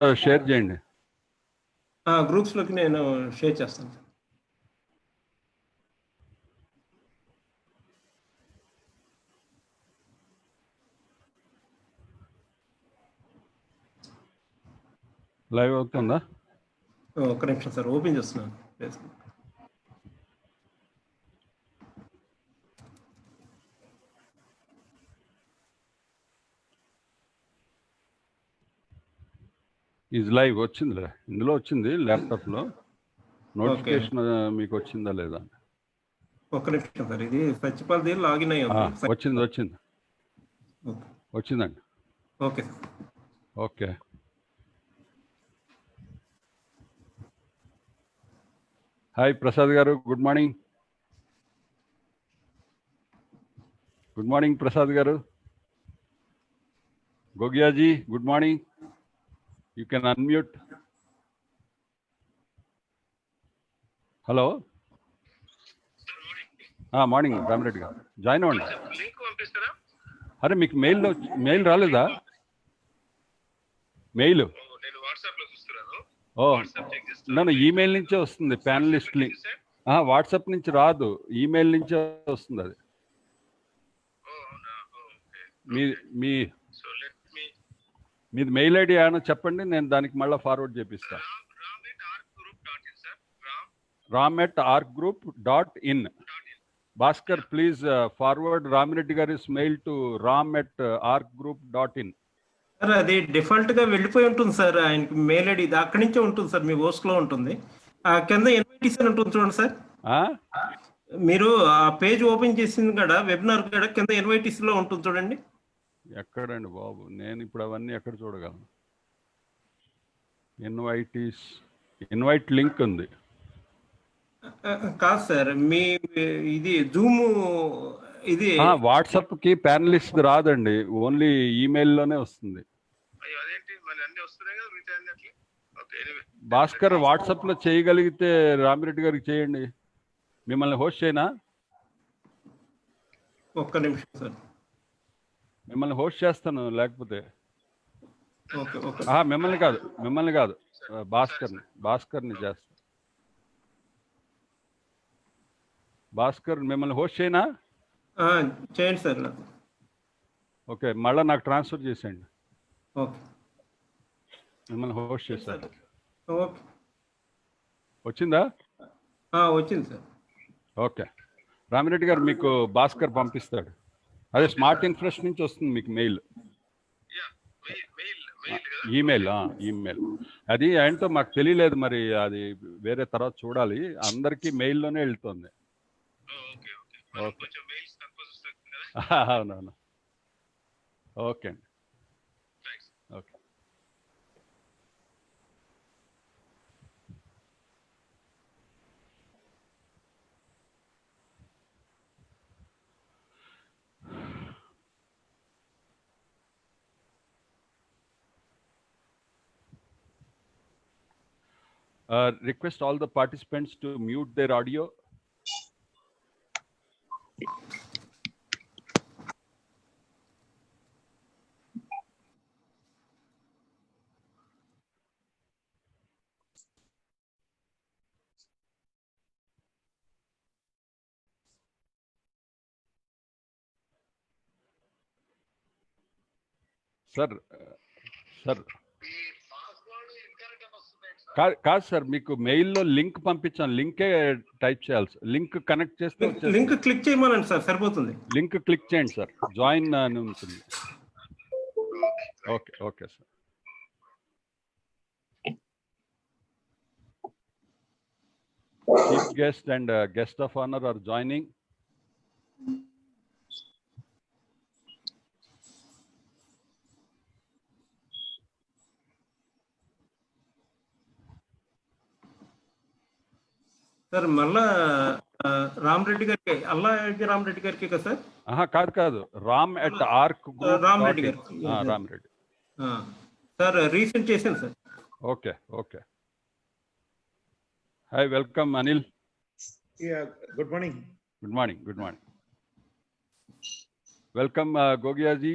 Share చేయండి. గ్రూప్స్లోకి నేను share చేస్తాను. లైవ్ అవుతుందా? ఒక్క నిమిషం సార్, ఓపెన్ చేస్తున్నాను ఫేస్బుక్. ఈజ్ లైవ్ వచ్చిందిలే, ఇందులో వచ్చింది ల్యాప్టాప్లో. నోటిఫికేషన్ మీకు వచ్చిందా లేదా? ఒక్క నిమిషం సార్, ఇది సచిపాలది లాగిన్ అయ్యింది. వచ్చిందండి. Okay sir. Okay. Hi Prasad garu, good morning. Good morning Prasad garu. Gogiaji, good morning. You can unmute. Hello. Morning Ramireddy garu, join అవ్వండి. అరే మీకు మెయిల్ రాలేదా? మెయిల్ నన్ను ఈమెయిల్ నుంచే వస్తుంది. ప్యానలిస్ట్ లింక్ వాట్సాప్ నుంచి రాదు, ఈమెయిల్ నుంచే వస్తుంది. అది మీది మెయిల్ ఐడి ఏమైనా చెప్పండి, నేను దానికి మళ్ళీ ఫార్వర్డ్ చేపిస్తాను. ram@arcgroup.in. Bhaskar, please forward Ramireddy గారి మెయిల్ టు ram@arcgroup.in. సార్ అది డిఫాల్ట్ గా వెళ్ళిపోయి ఉంటుంది సార్, ఆయనకి మెయిల్ ఐడి అక్కడి నుంచే ఉంటుంది సార్, మీ హోస్ట్ లో ఉంటుంది. కింద ఇన్వైటీస్ అని ఉంటుంది చూడండి సార్. మీరు ఆ పేజ్ ఓపెన్ చేసింది కదా, వెబినార్ కూడా కింద ఇన్వైటీస్ లో ఉంటుంది చూడండి. ఎక్కడండి బాబు, నేను ఇప్పుడు అవన్నీ ఎక్కడ చూడగలను? ఇన్వైట్ లింక్ ఉంది. కాదు సార్, మీ ఇది జూమ్, ఇది వాట్సాప్ కి ప్యానలిస్ట్ రాదండి, ఓన్లీ ఈమెయిల్లోనే వస్తుంది. భాస్కర్, వాట్సాప్ లో చేయగలిగితే రామిరెడ్డి గారికి చేయండి. మిమ్మల్ని హోస్ట్ చేయనా? ఒక్క నిమిషం సార్, మిమ్మల్ని హోస్ట్ చేస్తాను. లేకపోతే మిమ్మల్ని కాదు భాస్కర్ని చేస్తాను. భాస్కర్, మిమ్మల్ని హోస్ట్ చేయనా? చేయండి సార్. ఓకే, మళ్ళీ నాకు ట్రాన్స్ఫర్ చేసేయండి. ఓకే, మిమ్మల్ని హోస్ట్ చేశారు. ఓకే, వచ్చిందా? వచ్చింది సార్. ఓకే, రామిరెడ్డి గారు మీకు భాస్కర్ పంపిస్తాడు. అదే స్మార్ట్ ఇన్ఫ్రెష్ నుంచి వస్తుంది మీకు మెయిల్, ఈమెయిల్. అది ఏంటో మాకు తెలియలేదు, మరి అది వేరే తర్వాత చూడాలి. అందరికీ మెయిల్లోనే వెళ్తుంది. అవునవును. ఓకే అండి, okay. Request all the participants to mute their audio. Sir కాదు సార్, మీకు మెయిల్లో లింక్ పంపించాను, లింకే టైప్ చేయాలి. లింక్ కనెక్ట్ చేస్తే లింక్ క్లిక్ చేయమనండి సార్, సరిపోతుంది. లింక్ క్లిక్ చేయండి సార్, జాయిన్ అని ఉంటుంది. Okay sir. Chief guest and guest of honor are joining. Sir మళ్ళా రామిరెడ్డి గారికి, రామిరెడ్డి గారికి కదా సార్? కాదు, ram@arcgroup. Ramireddy garu. Ramireddy sir recent చేశాను sir. Okay. Hi, welcome Anil. Good morning. Welcome Gogiaji.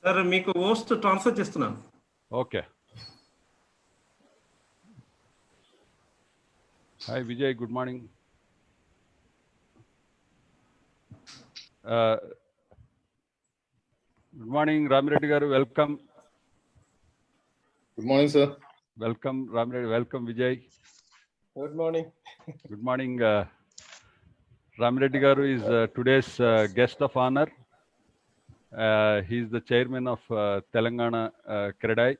Sir మీకు హోస్ట్ ట్రాన్స్ఫర్ చేస్తున్నాను. Okay. Hi Vijay, good morning. Good morning, Ramireddy garu. Welcome. Good morning, sir. Welcome, Ramireddy. Welcome, Vijay. Good morning. Good morning. Ramireddy garu is today's guest of honor. He is the chairman of Telangana Kredai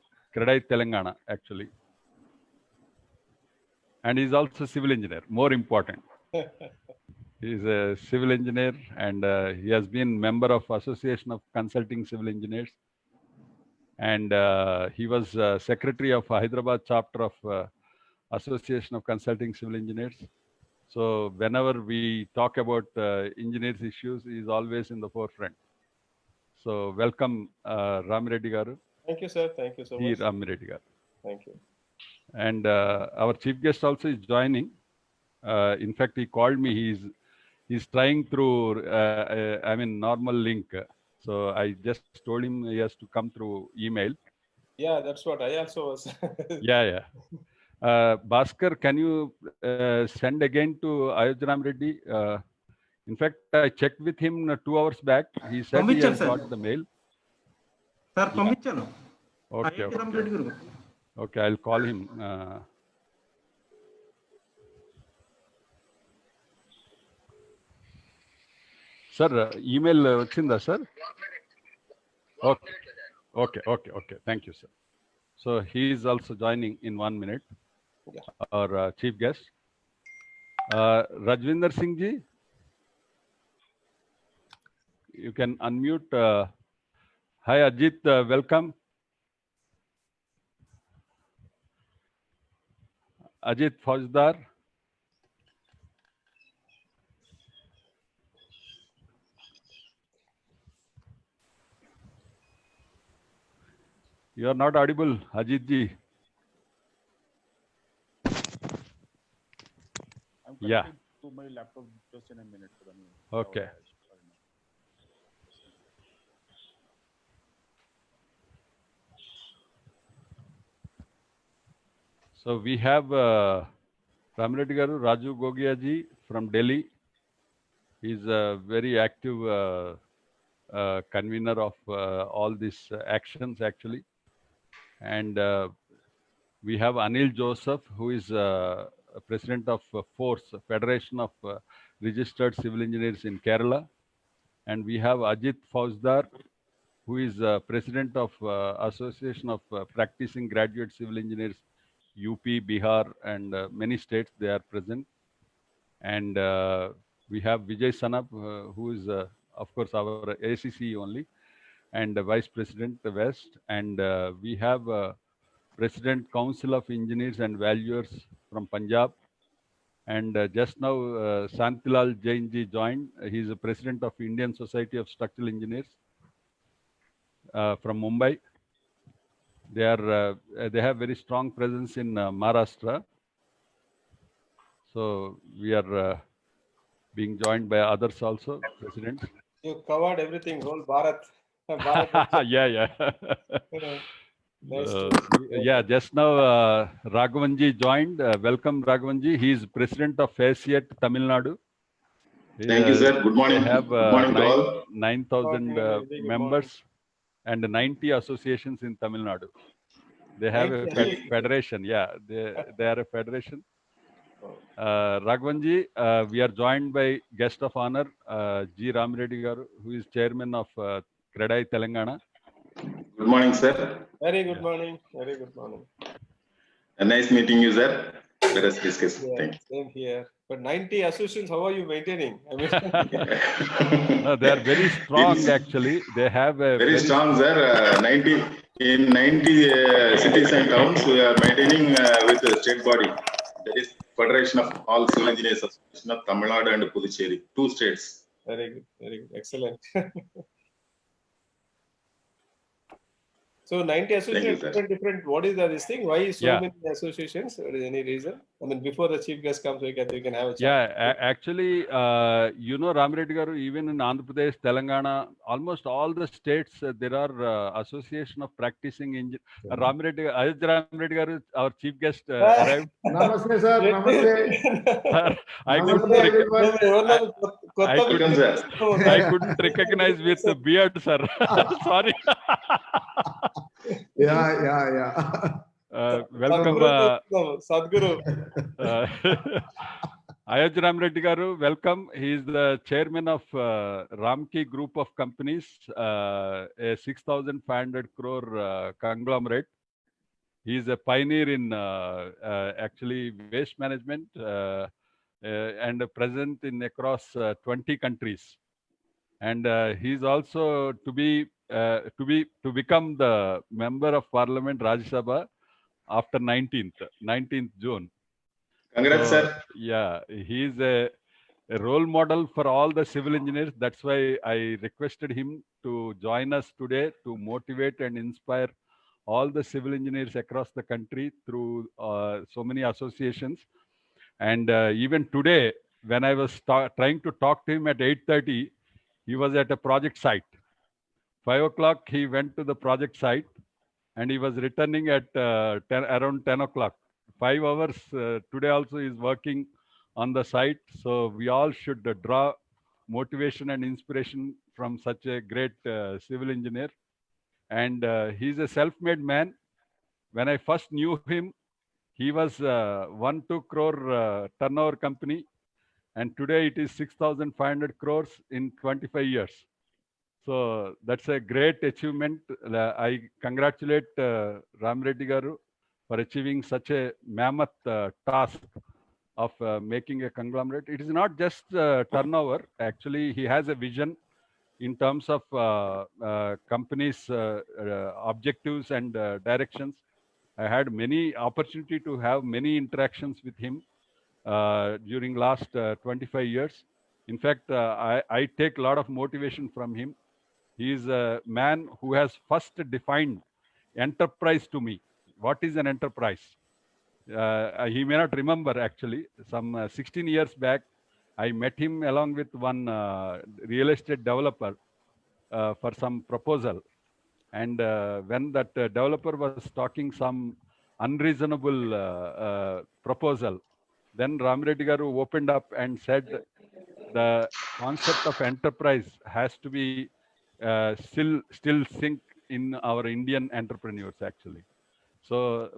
Telangana, actually. And he is also a civil engineer, more important. He is a civil engineer, and he has been member of Association of Consulting Civil Engineers. And he was secretary of Hyderabad chapter of Association of Consulting Civil Engineers. So whenever we talk about engineers issues, he is always in the forefront. So welcome, Ramireddy garu. Thank you, sir. Thank you so He much. Ramireddy garu. Thank you. And our chief guest also is joining. In fact, he called me. He's trying through normal link. So I just told him he has to come through email. Yeah, that's what I also was. Yeah. Bhaskar, can you send again to Ayodhya Ramireddy? In fact, I checked with him 2 hours back. He said he has got the mail. Sir పంపించాను. Okay. Ramireddy గారు. Okay, I'll call him. Sir, email vachinda, sir? Okay. Thank you, sir. So he is also joining in 1 minute. Yeah. Our chief guest. Rajvinder Singh ji, you can unmute. Hi, Ajit, welcome. Ajit Faujdar. You are not audible, Ajit ji. Yeah. To my laptop just in a minute. Okay. So we have Ramireddy garu, Raju Gogia ji from Delhi. He is a very active convener of all these actions, actually. And we have Anil Joseph, who is president of FORCE, Federation of Registered Civil Engineers in Kerala. And we have Ajit Fauzdar, who is president of Association of Practicing Graduate Civil Engineers, UP, Bihar, and many states they are present. And we have Vijay Sanap, who is, of course, our ACC only, and Vice President West. And we have President Council of Engineers and Valuers from Punjab. And just now, Santilal Jain ji joined. He is the President of Indian Society of Structural Engineers from Mumbai. They have very strong presence in Maharashtra. So we are being joined by others also, presidents. You covered everything, whole Bharat. Yeah. Nice Yeah, just now Raghavanji joined. Welcome, Raghavanji. He is president of FACIET Tamil Nadu. Thank you, sir. Good morning. They have Good morning to all. 9,000 members and 90 associations in Tamil Nadu. They have a federation. Yeah, they are a federation. Raghavanji, we are joined by guest of honor, G. Ramireddy garu, who is chairman of Kredai Telangana. Good morning, sir. Very good morning. Very good morning. A nice meeting you, sir. Let us discuss. Yeah, Thank you. same here. But 90 associations, how are you maintaining? I mean, No, they are very strong, actually. They have a Very strong, sir. 90 cities and towns, we are maintaining with the state body. That is Federation of All Civil Engineers Association of Tamil Nadu and Puducherry. 2 states. very good. Excellent. So 90 associations, sir. different. What is this thing? Why so Yeah. many associations? Is there any reason? I mean, before the chief guest comes, we can have a chat. Yeah, actually, you know, Ram Reddy garu, even in Andhra Pradesh, Telangana, almost all the states, there are association of practicing engineers. Ram Reddy, Ayodhya Ram Reddy garu, our chief guest arrived. Namaste, sir. Namaste. Sir, I Namaste, couldn't everyone. I couldn't recognize with the beard, sir. Sorry. Yeah. Welcome, Sadhguru. Ayodhya Ram Reddy garu, welcome. He is the chairman of Ramki Group of Companies, a 6,500 crore conglomerate. He is a pioneer in actually waste management and present in across 20 countries. And he is also to become the member of Parliament Rajya Sabha after 19th June. Congrats, sir. Yeah, he is a role model for all the civil engineers. That's why I requested him to join us today to motivate and inspire all the civil engineers across the country through so many associations. And even today, when I was trying to talk to him at 8:30, he was at a project site. 5 o'clock, he went to the project site, and he was returning at around 10 o'clock. 5 hours today also is working on the site. So we all should draw motivation and inspiration from such a great civil engineer. And he's a self-made man. When I first knew him, he was 1-2 crore turnover company. And today it is 6,500 crores in 25 years. So that's a great achievement. I congratulate Ram Reddy garu for achieving such a mammoth task of making a conglomerate. It is not just turnover. Actually, he has a vision in terms of companies' objectives and directions. I had many opportunity to have many interactions with him during last 25 years. In fact, I take a lot of motivation from him. He is a man who has first defined enterprise to me. What is an enterprise? He may not remember actually. Some 16 years back, I met him along with one real estate developer for some proposal. And when that developer was talking some unreasonable proposal, then Ram Reddy garu opened up and said the concept of enterprise has to be still sink in our Indian entrepreneurs actually. So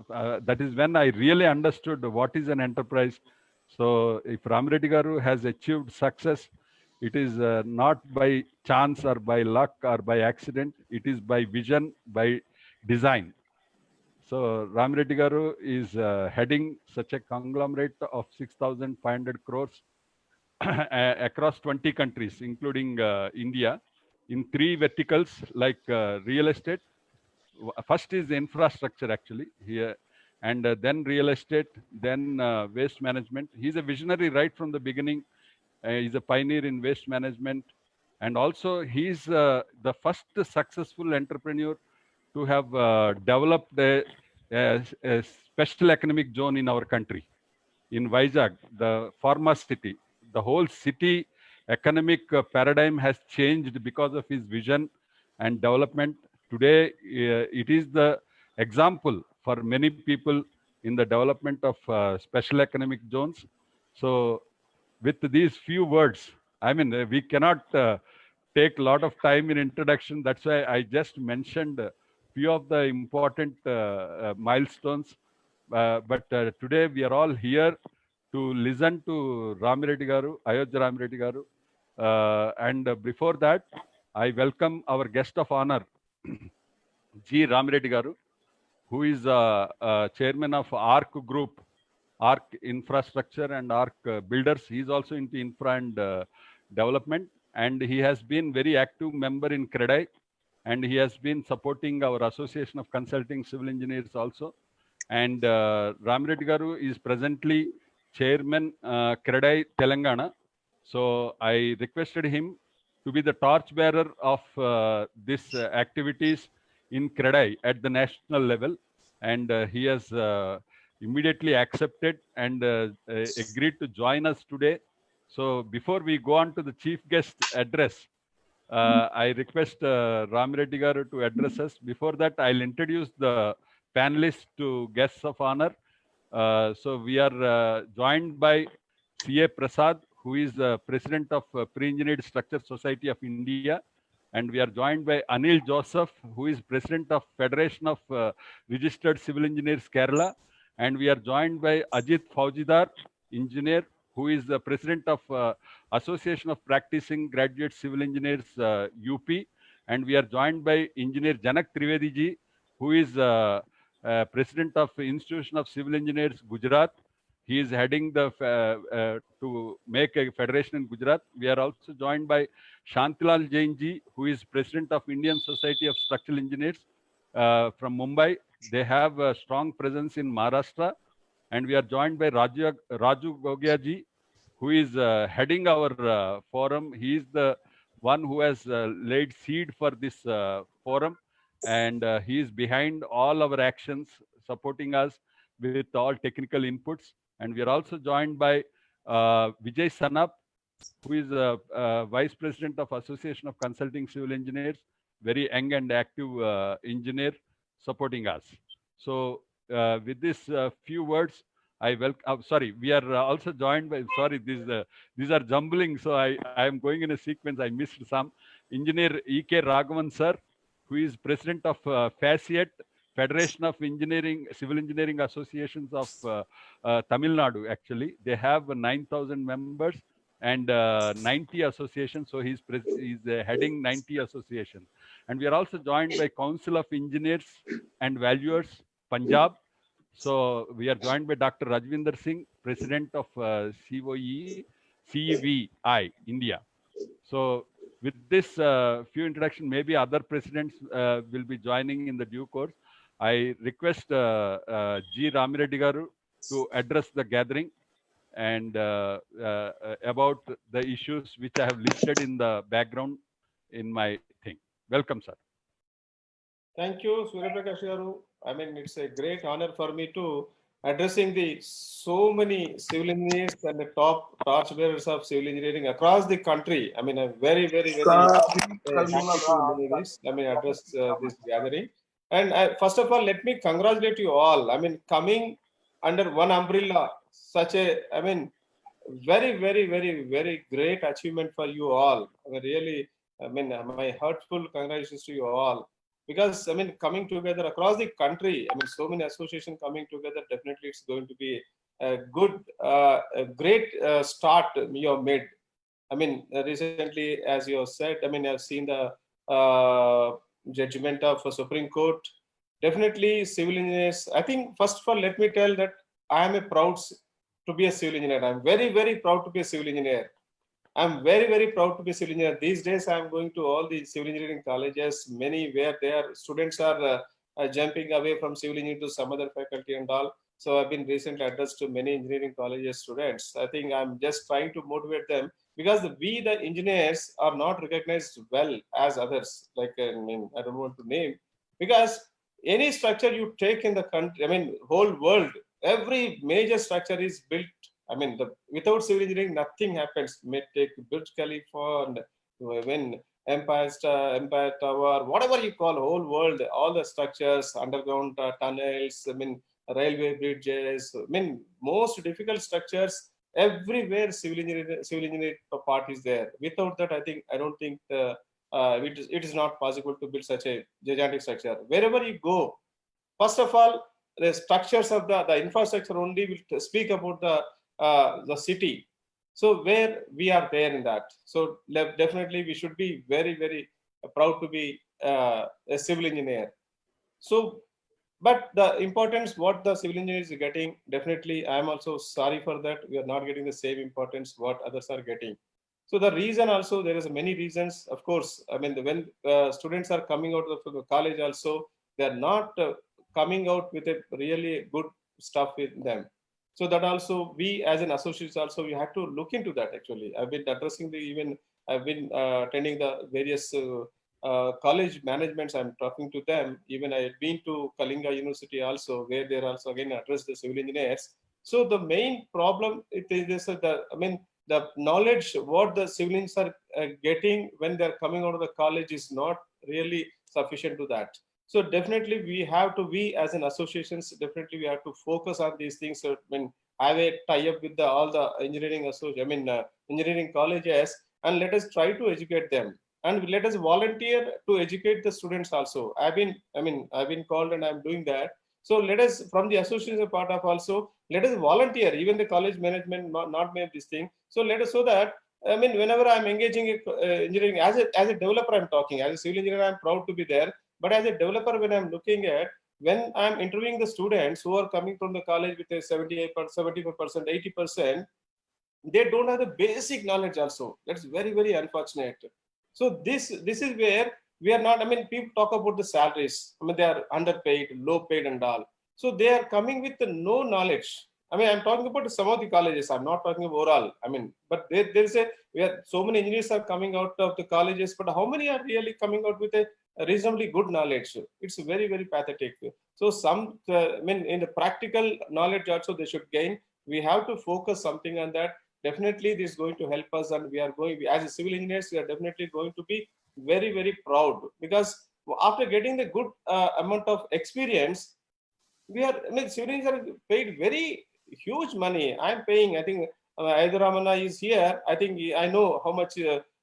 that is when I really understood what is an enterprise. So if Ram Reddy garu has achieved success, it is not by chance or by luck or by accident. It is by vision, by design. So Ram Reddy garu is heading such a conglomerate of 6,500 crores across 20 countries, including India, in 3 verticals like real estate. First is infrastructure actually here, and then real estate, then waste management. He's a visionary right from the beginning. He's a pioneer in waste management, and also he's the first successful entrepreneur to have developed a special economic zone in our country, in Vizag, the pharma city. The whole city economic paradigm has changed because of his vision and development. Today, it is the example for many people in the development of special economic zones. So with these few words, I mean, we cannot take a lot of time in introduction. That's why I just mentioned a few of the important milestones. But today we are all here to listen to Ram Reddy garu, Ayodhya Ram Reddy garu. And before that, I welcome our guest of honor, G. Ram Reddy garu, who is chairman of ARC Group, ARC Infrastructure and ARC Builders. He is also into infra and development, and he has been very active member in CREDAI, and he has been supporting our Association of Consulting Civil Engineers also. And Ram Reddy garu is presently chairman CREDAI Telangana. So I requested him to be the torchbearer of this activities in CREDAI at the national level, and he has immediately accepted and agreed to join us today. So before we go on to the chief guest address, I request Ram Reddy garu to address us. Before that, I'll introduce the panelists to guests of honor. So we are joined by C.A. Prasad, who is the president of Pre-Engineered Structure Society of India. And we are joined by Anil Joseph, who is president of Federation of Registered Civil Engineers Kerala. And we are joined by Ajit Faujidar, engineer, who is the president of Association of Practicing Graduate Civil Engineers UP. And we are joined by engineer Janak Trivedi ji, who is president of Institution of Civil Engineers Gujarat. He is heading the to make a federation in Gujarat. We are also joined by Shantilal Jain ji, who is president of Indian Society of Structural Engineers from Mumbai. They have a strong presence in Maharashtra. And we are joined by Raju Gogia ji, who is heading our forum. He is the one who has laid seed for this forum, and he is behind all our actions, supporting us with all technical inputs. And we are also joined by Vijay Sanap, who is Vice President of Association of Consulting Civil Engineers, very young and active engineer, supporting us. So with this few words, I welcome. Sorry, we are also joined by. Sorry, these are jumbling, so I am going in a sequence. I missed some. Engineer E.K. Raghavan sir, who is president of FACIET, Federation of Engineering Civil Engineering Associations of Tamil Nadu. Actually, they have 9,000 members and 90 associations. So he's heading 90 associations. And we are also joined by Council of Engineers and Valuers, Punjab. So we are joined by Dr. Rajvinder Singh, president of CEVI, India. So with this few introduction, maybe other presidents will be joining in the due course. I request G. Ram Reddy garu to address the gathering and about the issues which I have listed in the background in my thing. Welcome, sir. Thank you, Surya Prakash garu. I mean, it's a great honor for me to addressing the so many civil engineers and the top torchbearers of civil engineering across the country. I mean, I'm very happy to do this. I mean, address this gathering. And first of all, let me congratulate you all. I mean, coming under one umbrella, such a, I mean, very great achievement for you all. I mean, really, I mean, my heartful congratulations to you all. Because, I mean, coming together across the country, I mean, so many associations coming together, definitely it's going to be a good, a great start you have made. I mean, recently, as you have said, I mean, I've seen the judgment of Supreme Court. Definitely, civil engineers, I think, first of all, let me tell that I am proud to be a civil engineer. I'm very proud to be a civil engineer. I'm very proud to be a civil engineer. These days, I'm going to all the civil engineering colleges, many where their students are jumping away from civil engineering to some other faculty and all. So I've been recently addressed to many engineering colleges students. I think I'm just trying to motivate them because we, the engineers, are not recognized well as others. Like, I mean, I don't want to name, because any structure you take in the country, I mean, whole world, every major structure is built. I mean, without civil engineering, nothing happens. May take Burj Khalifa and when Empire Tower, whatever you call whole world, all the structures, underground tunnels, I mean, railway bridges, I mean, most difficult structures, everywhere civil engineering part is there. Without that, I don't think it is not possible to build such a gigantic structure. Wherever you go, first of all, the structures of the infrastructure only will speak about the city. So where we are there in that. So definitely we should be very proud to be a civil engineer. So, but the importance what the civil engineer is getting, definitely I am also sorry for that. We are not getting the same importance what others are getting. So the reason also, there is many reasons. Of course, I mean, when students are coming out of the college also, they are not coming out with a really good stuff with them. So that also, we as an associates also, we have to look into that actually. I've been addressing I've been attending the various college managements, I'm talking to them. Even I had been to Kalinga University also, where they're also again address the civil engineers. So the main problem it is the knowledge what the civil engineers are getting when they're coming out of the college is not really sufficient to that. So definitely we as an associations, definitely we have to focus on these things. So have a tie-up with all the engineering engineering colleges, and let us try to educate them, and let us volunteer to educate the students also. I've been called and I'm doing that. So let us, from the association part of also, let us volunteer, even the college management not make this thing. So let us, so that, whenever I'm engaging in engineering, as a developer, I'm talking, as a civil engineer, I'm proud to be there. But as a developer, when I'm looking at, when I'm interviewing the students who are coming from the college with a 78%, 74%, 80%, they don't have the basic knowledge also. That's very, very unfortunate. So this is where we are not, people talk about the salaries. They are underpaid, low paid and all. So they are coming with no knowledge. I'm talking about some of the colleges. I'm not talking about overall. But so many engineers are coming out of the colleges, but how many are really coming out with a reasonably good knowledge? It's very, very pathetic. So in the practical knowledge also they should gain. We have to focus something on that. Definitely this is going to help us, and we are going, as a civil engineers, we are definitely going to be very, very proud, because after getting the good amount of experience, civil engineers are paid very huge money. I'm paying, I think Ramana is here. I think I know how much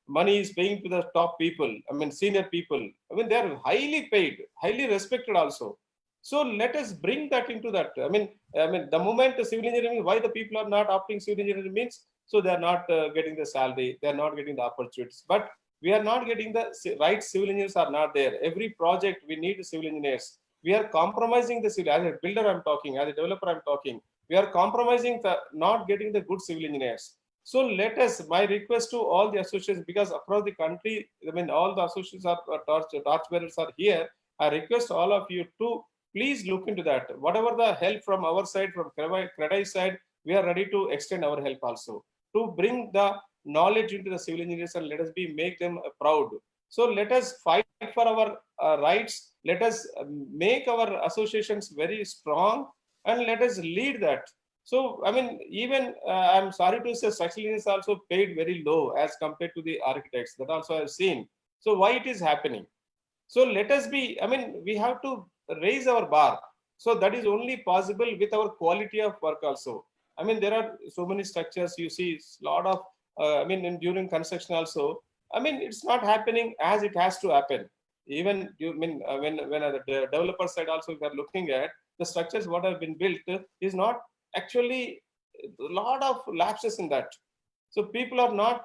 money is paying to the top people, senior people. They are highly paid, highly respected also. So let us bring that into that. The moment the civil engineering, why the people are not opting civil engineering means, so they are not getting the salary, they are not getting the opportunities. But we are not getting the right civil engineers are not there. Every project we need civil engineers. We are compromising the civil. As a builder, I'm talking. As a developer, I'm talking. We are compromising the not getting the good civil engineers. So let us, my request to all the associations, because across the country, all the associations are torchbearers are here. I request all of you to please look into that. Whatever the help from our side, from CREDAI side, we are ready to extend our help also to bring the knowledge into the civil engineers, and let us make them proud. So let us fight for our rights. Let us make our associations very strong, and let us lead that. So, even I'm sorry to say, structural engineers also paid very low as compared to the architects. That also I've seen. So why it is happening? So let us be, we have to raise our bar. So that is only possible with our quality of work also. There are so many structures, you see a lot of, during construction also, it's not happening as it has to happen. Even when the developer side also we are looking at, the structures what have been built is not actually, a lot of lapses in that. So people are not,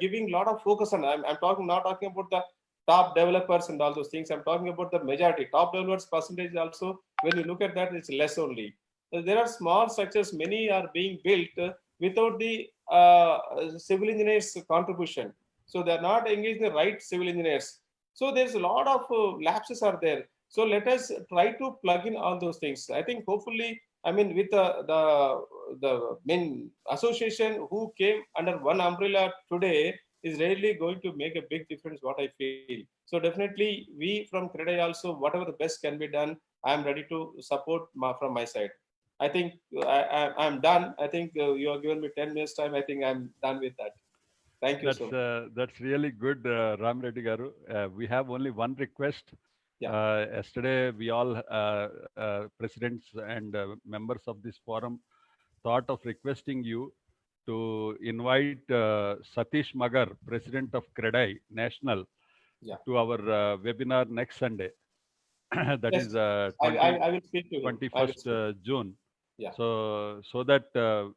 giving a lot of focus on. I'm not talking about the top developers and all those things. I'm talking about the majority. Top developers percentage also, when you look at that, it's less only. So there are small structures, many are being built without the civil engineers contribution. So they're not engaged in the right civil engineers. So there's a lot of lapses are there. So let us try to plug in all those things. I think hopefully, with the main association who came under one umbrella today is really going to make a big difference, what I feel. So definitely we from CREDAI also, whatever the best can be done, I'm ready to support from my side. I think I'm done. I think you have given me 10 minutes time. I think I'm done with that. Thank you so much. That's really good, Ram Reddy Garu. We have only one request. Yeah. Yesterday, we all presidents and members of this forum thought of requesting you to invite Satish Magar, President of CREDAI National, to our webinar next Sunday. That yes. is I will speak to 21st June. Yeah. So that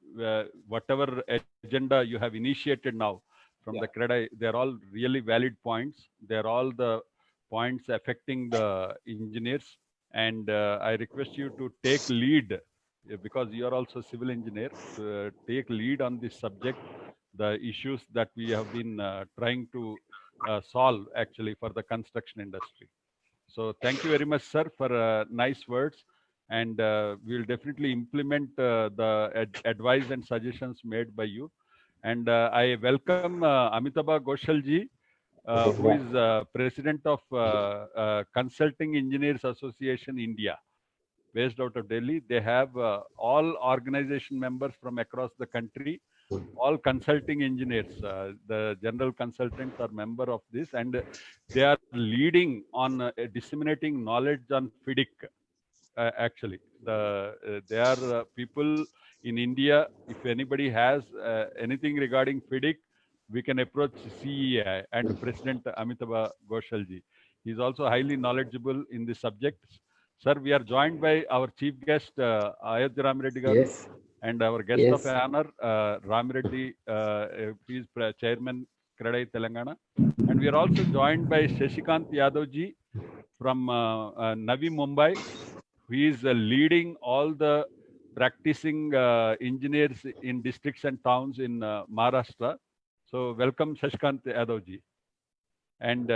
whatever agenda you have initiated now from the CREDAI, they're all really valid points. They're all the points affecting the engineers. And I request you to take lead, because you are also civil engineer, to take lead on this subject, the issues that we have been trying to solve actually for the construction industry. So thank you very much, sir, for nice words. And we'll definitely implement the advice and suggestions made by you. And I welcome Amitabha Goshalji, who is president of Consulting Engineers Association India, based out of Delhi. They have all organization members from across the country, all consulting engineers. The general consultants are member of this, and they are leading on disseminating knowledge on FIDIC. Actually, they are people in India. If anybody has anything regarding FIDIC, we can approach CEI and President Amitabh Goshalji. He is also highly knowledgeable in this subject. Sir, we are joined by our chief guest, Ayodhya Ramireddy Garu, Yes. and our guest Yes. of honor, Ramireddy, he is chairman, Kradai, Telangana. And we are also joined by Shashikant Yadavji from Navi Mumbai. He is leading all the practicing engineers in districts and towns in Maharashtra. So welcome, Shashikant Yadavji. And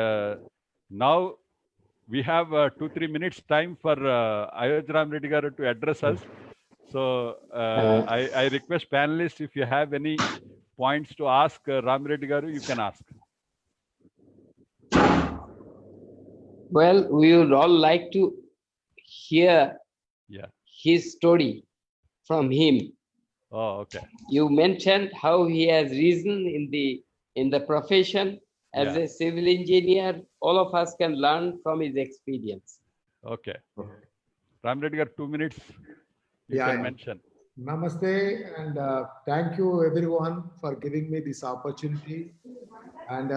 now we have 2-3 minutes time for Ayodhya Ramireddy Garu to address us. So I request panelists, if you have any points to ask Ramireddy Garu, you can ask. Well, we would all like to hear his story from him. Oh, okay. You mentioned how he has risen in the profession as a civil engineer. All of us can learn from his experience. Okay. Ramireddy Garu, 2 minutes. You can mention. Namaste, and thank you everyone for giving me this opportunity. And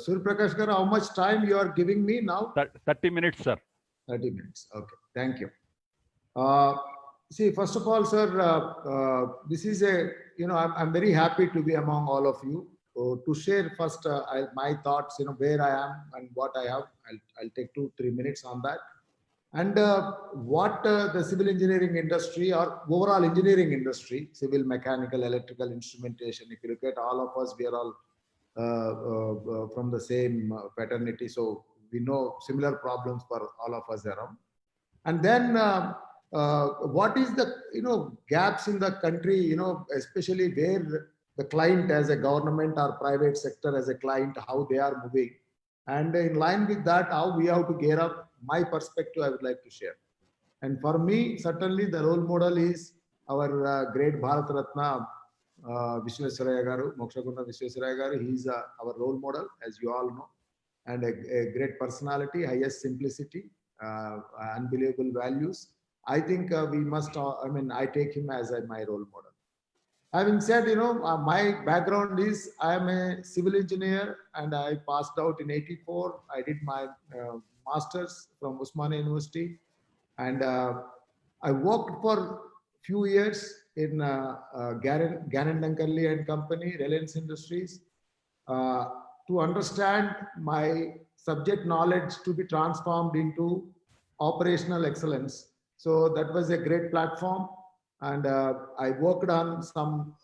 Surya Prakash Garu, how much time you are giving me now? 30 minutes, sir. 30 minutes. Okay, thank you. See, first of all, sir, this is I'm very happy to be among all of you. To share first my thoughts, where I am and what I have. I'll take 2-3 minutes on that. And what the civil engineering industry or overall engineering industry, civil, mechanical, electrical, instrumentation, if you look at all of us, we are all from the same fraternity. So we know similar problems for all of us around. And then what is the, gaps in the country, especially where the client as a government or private sector as a client, how they are moving. And in line with that, how we have to gear up. My perspective, I would like to share. And for me, certainly the role model is our great Bharat Ratna, Visvesvaraya Garu, Mokshaguna Visvesvaraya Garu. He is our role model, as you all know, and a great personality, highest simplicity, unbelievable values. I think we must, I take him as my role model. Having said, my background is I am a civil engineer and I passed out in '84. I did my master's from Osmania University, and I worked for few years in Gannon Dunkerley and Company, Reliance Industries, to understand my subject knowledge to be transformed into operational excellence. So that was a great platform. And I worked on some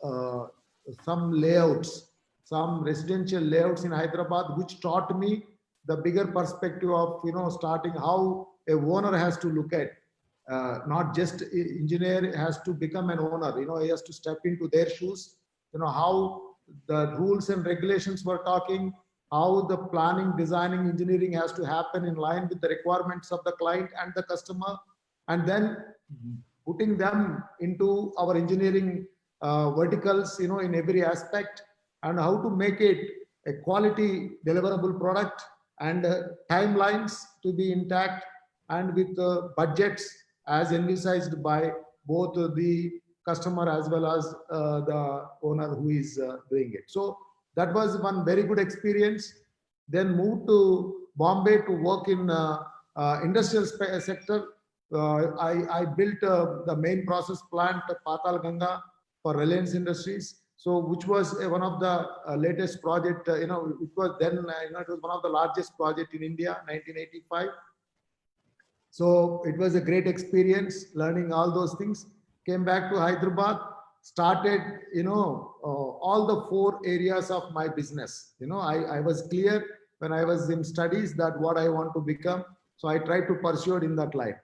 layouts, some residential layouts in Hyderabad, which taught me the bigger perspective of starting how a owner has to look at, not just engineer has to become an owner. He has to step into their shoes. How the rules and regulations were talking, how the planning, designing, engineering has to happen in line with the requirements of the client and the customer, and then putting them into our engineering verticals, in every aspect, and how to make it a quality deliverable product and timelines to be intact, and with budgets as envisaged by both the customer as well as the owner who is doing it. So that was one very good experience. Then moved to Bombay to work in industrial sector. I built the main process plant Patal Ganga for Reliance Industries. So which was one of the latest project, it was then, it was one of the largest project in India, 1985. So it was a great experience learning all those things. Came back to Hyderabad, started, all the 4 areas of my business. I was clear when I was in studies that what I want to become. So I tried to pursue it in that line.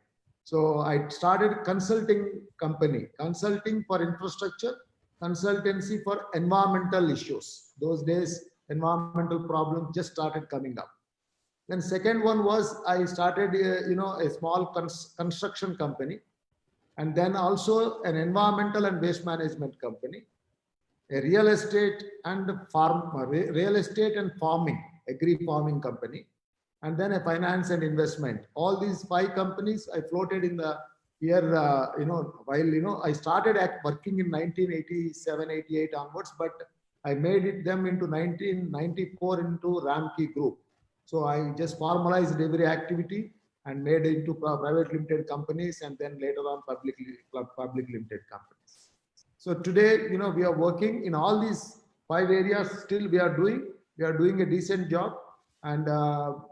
So I started consulting company, consulting for infrastructure, consultancy for environmental issues. Those days, environmental problems just started coming up. Then second one was I started, a small construction company, and then also an environmental and waste management company, a real estate and farming, agri farming company, and then a finance and investment. All these 5 companies I floated in the year, while, I started working in 1987, 88 onwards, but I made them into 1994 into Ramkey Group. So I just formalized every activity and made it into private limited companies, and then later on public limited companies. So today, we are working in all these 5 areas. Still, we are doing a decent job. And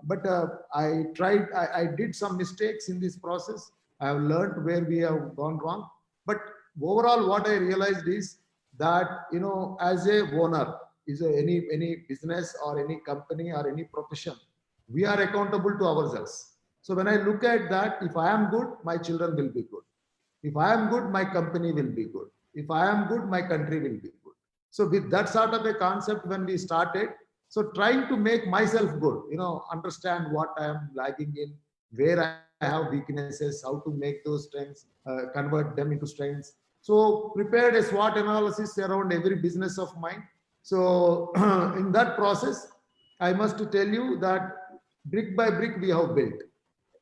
but I did some mistakes in this process. I have learned where we have gone wrong. But overall, what I realized is that, as a owner, any business or any company or any profession, we are accountable to ourselves. So when I look at that, if I am good, my children will be good. If I am good, my company will be good. If I am good, my country will be good. So with that sort of a concept, when we started, so trying to make myself good, understand what I am lagging in, where I have weaknesses, how to make those strengths, convert them into strengths. So prepared a SWOT analysis around every business of mine. So in that process, I must tell you that brick by brick we have built.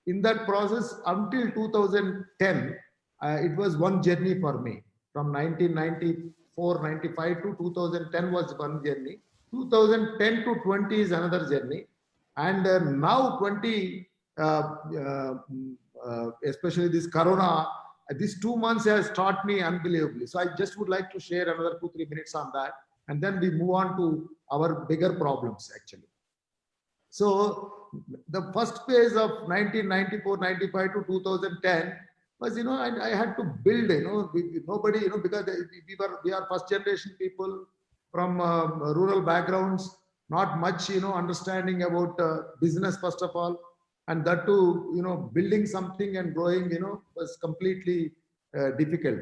In that process, until 2010, it was one journey for me. From 1994, 95 to 2010 was one journey. 2010 to 20 is another journey. And now 20, especially this Corona, these 2 months has taught me unbelievably. So I just would like to share another 2-3 minutes on that. And then we move on to our bigger problems actually. So the first phase of 1994, 95 to 2010 was, I had to build, nobody, because we are first generation people from rural backgrounds, not much, understanding about business first of all, and that too, building something and growing, was completely difficult.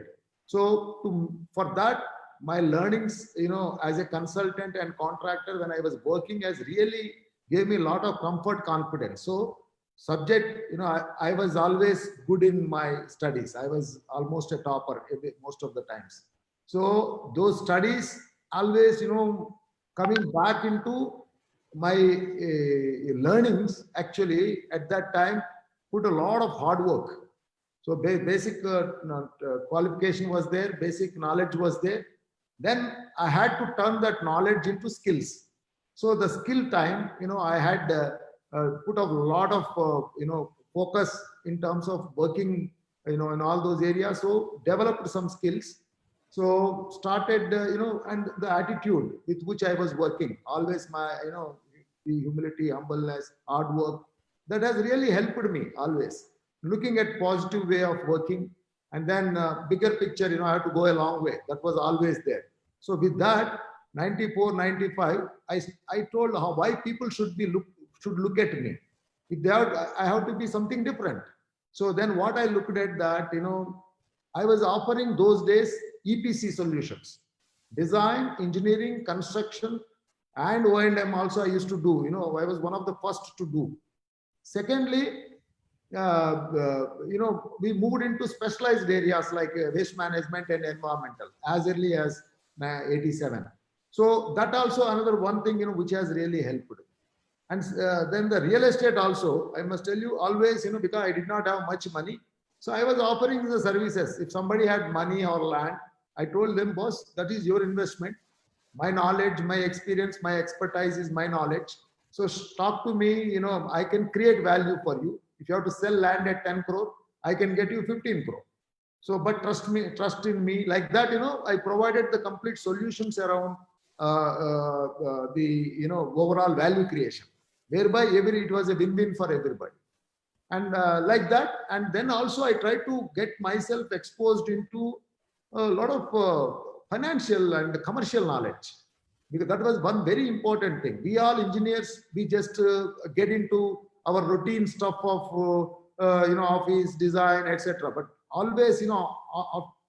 So for that, my learnings, as a consultant and contractor when I was working, has really gave me a lot of comfort, confidence. So subject, I was always good in my studies. I was almost a topper most of the times. So those studies always, coming back into my learnings, actually at that time put a lot of hard work. So basic qualification was there, basic knowledge was there. Then I had to turn that knowledge into skills. So the skill time, I had put a lot of, focus in terms of working, in all those areas. So developed some skills. So started, and the attitude with which I was working, always my, the humility, humbleness, hard work, that has really helped me always. Looking at positive way of working, and then bigger picture, I have to go a long way. That was always there. So with that, 94, 95, I told why people should look at me. If they have, I have to be something different. So then what I looked at that, I was offering those days EPC solutions, design, engineering, construction, and O&M also I used to do. I was one of the first to do. Secondly, we moved into specialized areas like waste management and environmental as early as 87. So that also another one thing, which has really helped. And then the real estate also, I must tell you always, because I did not have much money. So I was offering the services. If somebody had money or land, I told them, boss, that is your investment. My knowledge, my experience, my expertise is my knowledge. So talk to me, I can create value for you. If you have to sell land at 10 crore, I can get you 15 crore. So, but trust in me, like that, I provided the complete solutions around the, overall value creation, whereby it was a win-win for everybody. And like that, and then also I tried to get myself exposed into a lot of financial and commercial knowledge, because that was one very important thing. We all engineers, we just get into our routine stuff of office design, etc. But always,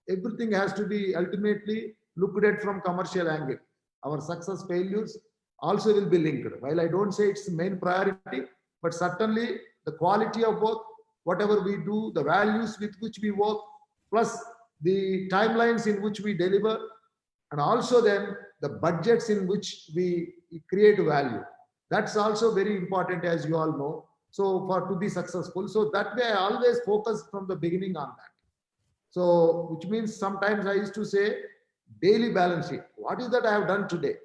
everything has to be ultimately looked at from commercial angle. Our success, failures, also will be linked. While I don't say it's the main priority, but certainly the quality of work, whatever we do, the values with which we work, plus the timelines in which we deliver, and also then the budgets in which we create value. That's also very important, as you all know. So for to be successful, so that way I always focus from the beginning on that. So which means sometimes I used to say daily balance sheet. What is that I have done today?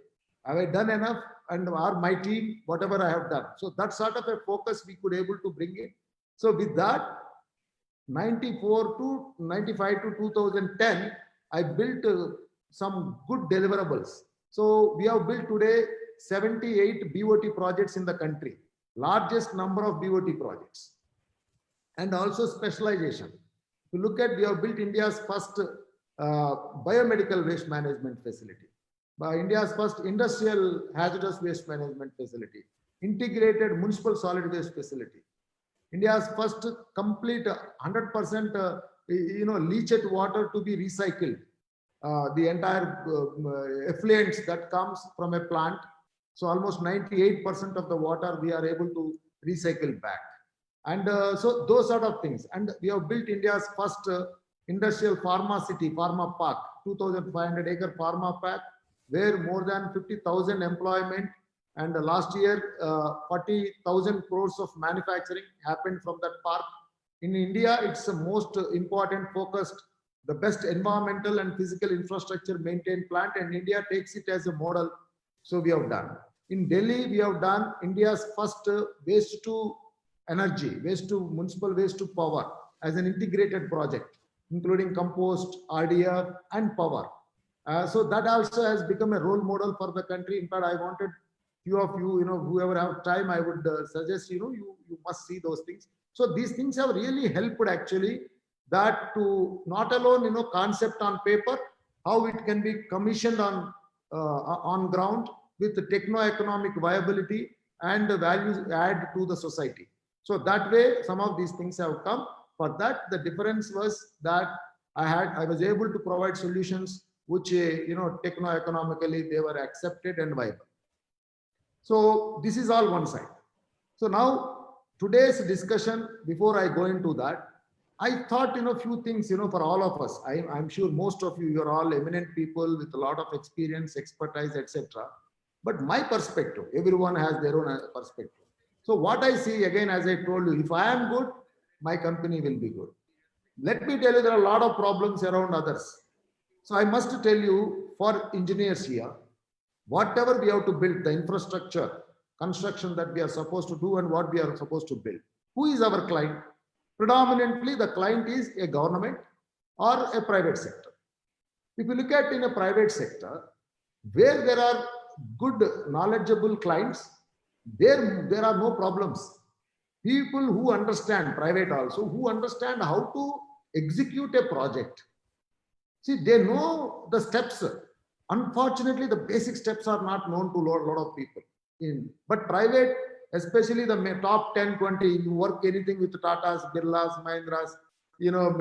Have I done enough? And or my team, whatever I have done. So that sort of a focus we could able to bring in. So with that, 94 to 95 to 2010, I built some good deliverables. So we have built today 78 BOT projects in the country, largest number of BOT projects, and also specialization. If you look at, we have built India's first biomedical waste management facility, by India's first industrial hazardous waste management facility, integrated municipal solid waste facility, India's first complete 100% leached water to be recycled. The entire effluents that comes from a plant. So almost 98% of the water we are able to recycle back. And so those sort of things. And we have built India's first industrial pharma city, pharma park, 2,500 acre pharma park, where more than 50,000 employment. And last year, 40,000 crores of manufacturing happened from that park. In India, it's the most important focused, the best environmental and physical infrastructure maintained plant, and India takes it as a model. So we have done. In Delhi, we have done India's first waste to energy, waste to municipal waste to power as an integrated project, including compost, RDF, and power. So that also has become a role model for the country. In fact, I wanted few of you, whoever have time, I would suggest, you must see those things. So these things have really helped actually that to not alone, concept on paper, how it can be commissioned on ground with the techno-economic viability and the values add to the society. So that way, some of these things have come. For that, the difference was that I was able to provide solutions which, techno-economically they were accepted and viable. So this is all one side. So now today's discussion, before I go into that, I thought, few things, for all of us. I'm sure most of you, you're all eminent people with a lot of experience, expertise, etc. But my perspective, everyone has their own perspective. So what I see, again, as I told you, if I am good, my company will be good. Let me tell you, there are a lot of problems around others. So I must tell you, for engineers here, whatever we have to build, the infrastructure, construction that we are supposed to do and what we are supposed to build. Who is our client? Predominantly, the client is a government or a private sector. If you look at in a private sector, where there are good, knowledgeable clients, there are no problems. People who understand, private also, who understand how to execute a project. See, they know the steps. Unfortunately, the basic steps are not known to a lot of people. But private, especially the top 10, 20, you work anything with Tatas, Birlas, Mahindras, your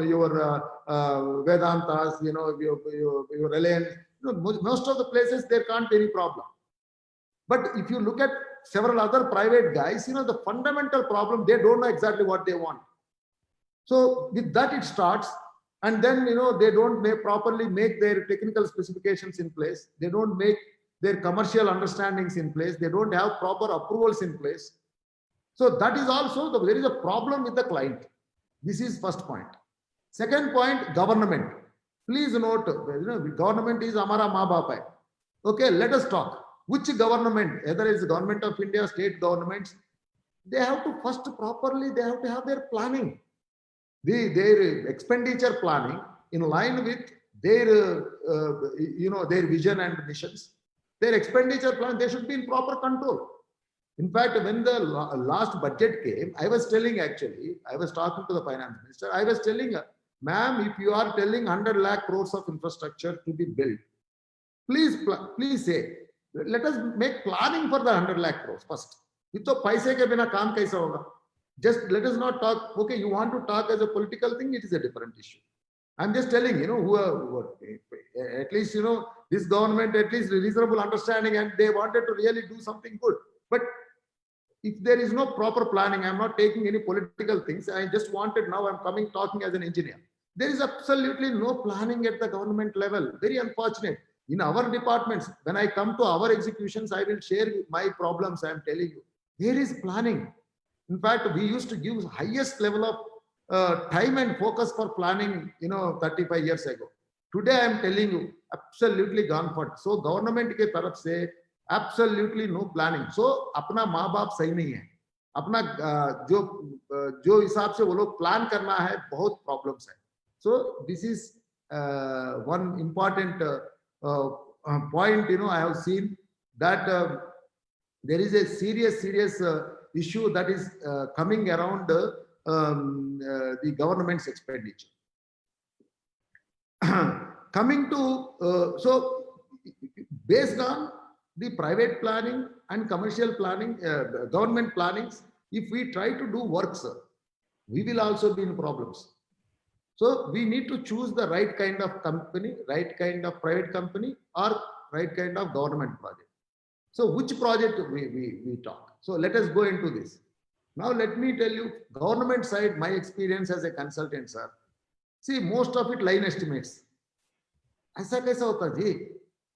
Vedantas, your Reliance, most of the places there can't be any problem. But if you look at several other private guys, the fundamental problem, they don't know exactly what they want. So with that it starts, and then they don't properly make their technical specifications in place. They don't make their commercial understandings in place. They don't have proper approvals in place. So that is also there is a problem with the client. This is first point. Second point, government. Please note, government is Amara Ma Baap hai. Okay, let us talk. Which government, whether it's the government of India, state governments, they have to first properly, they have to have their planning. Their expenditure planning in line with their, their vision and missions. Their expenditure plan, they should be in proper control. In fact, when the last budget came, I was talking to the finance minister, I was telling her, ma'am, if you are telling 100 lakh crores of infrastructure to be built, please say, let us make planning for the 100 lakh crores first. Without paise ke bina kaam kaisa hoga? Just let us not talk, okay, you want to talk as a political thing, it is a different issue. I'm just telling, at least, this government, at least reasonable understanding, and they wanted to really do something good. But if there is no proper planning, I'm not taking any political things. I just wanted, now I'm coming talking as an engineer. There is absolutely no planning at the government level. Very unfortunate. In our departments, when I come to our executions, I will share my problems. I'm telling you, there is planning. In fact, we used to give highest level of time and focus for planning, 35 years ago. Today, I'm telling you, absolutely gone for it. So government के तरफ से absolutely no planning. So अपना माँ बाप सही नहीं है. अपना जो हिसाब से वो लोग प्लान करना है, बहुत प्रॉब्लम्स है. So this is one important point. I have seen that there is a serious issue that is coming around the government's expenditure. Coming to so based on the private planning and commercial planning, government plannings, if we try to do works, we will also be in problems. So we need to choose the right kind of company, right kind of private company, or right kind of government project. So which project we talk? So let us go into this. Now let me tell you, government side, my experience as a consultant, sir. See, most of it line estimates. ऐसा कैसा होता जी?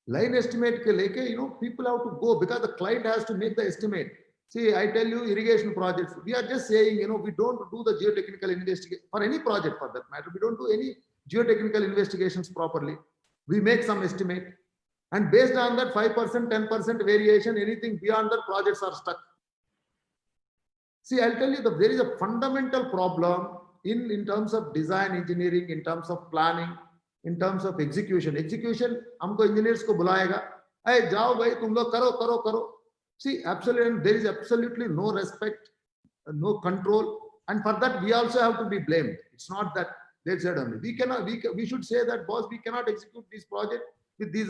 Line estimate के लेके, people have to go because the client has to make the estimate. See, I tell you, irrigation projects, we are just saying, we don't do the geotechnical investigation for any project for that matter. We don't do any geotechnical investigations properly. We make some estimate, and based on that 5%, 10% variation, anything beyond that, projects are stuck. See, I'll tell you, there is a fundamental problem in terms of design engineering, in terms of planning, in terms of execution. Execution, हमको engineers को बुलाएगा, अरे जाओ भाई तुम लोग करो. See, absolutely, there is absolutely no respect, no control, and for that we also have to be blamed. It's not that they said only. We should say that, boss, we cannot execute this project with these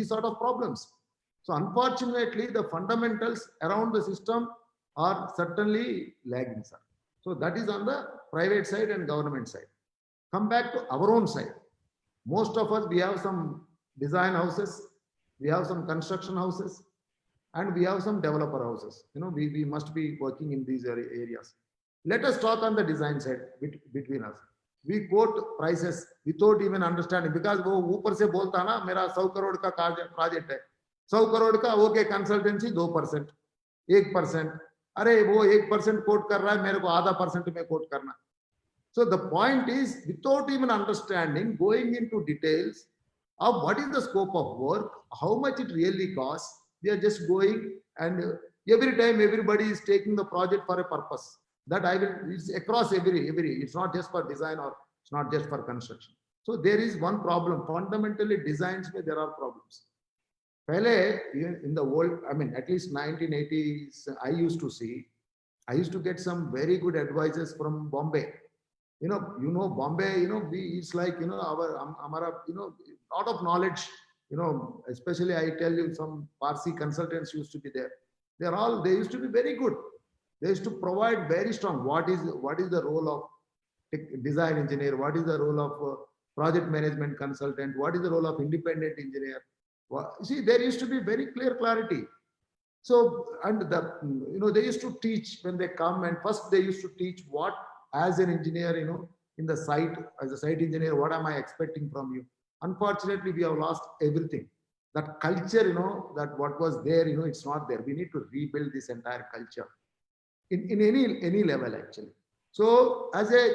sort of problems. So unfortunately, the fundamentals around the system are certainly lagging, sir. So that is on the private side and government side. Come back to our own side. Most of us, we have some design houses, we have some construction houses, and we have some developer houses. We must be working in these areas. Let us talk on the design side between us. We quote prices without even understanding, because वो ऊपर से बोलता ना, मेरा 100 करोड़ का project है, 100 करोड़ का, okay, consultancy 2%, 1%. अरे वो 1% कोट कर रहा है, मेरे को आधा % में कोट करना. So the point is, without even understanding, going into details of what is the scope of work, how much it really costs, we are just going, and every time everybody is taking the project for a purpose. That it's across every, it's not just for design, or it's not just for construction. So there is one problem. Fundamentally, designs where there are problems. Pehle, in the world, at least 1980s, I used to get some very good advices from Bombay. Bombay, it's like, our, lot of knowledge, especially I tell you, some Parsi consultants used to be there. They used to be very good. They used to provide very strong, what is the role of design engineer, what is the role of project management consultant, what is the role of independent engineer. See, there used to be very clear clarity. So, and they used to teach when they come, and first they used to teach what, as an engineer, in the site, as a site engineer, what am I expecting from you? Unfortunately, we have lost everything. That culture, that what was there, it's not there. We need to rebuild this entire culture in any level, actually. So as a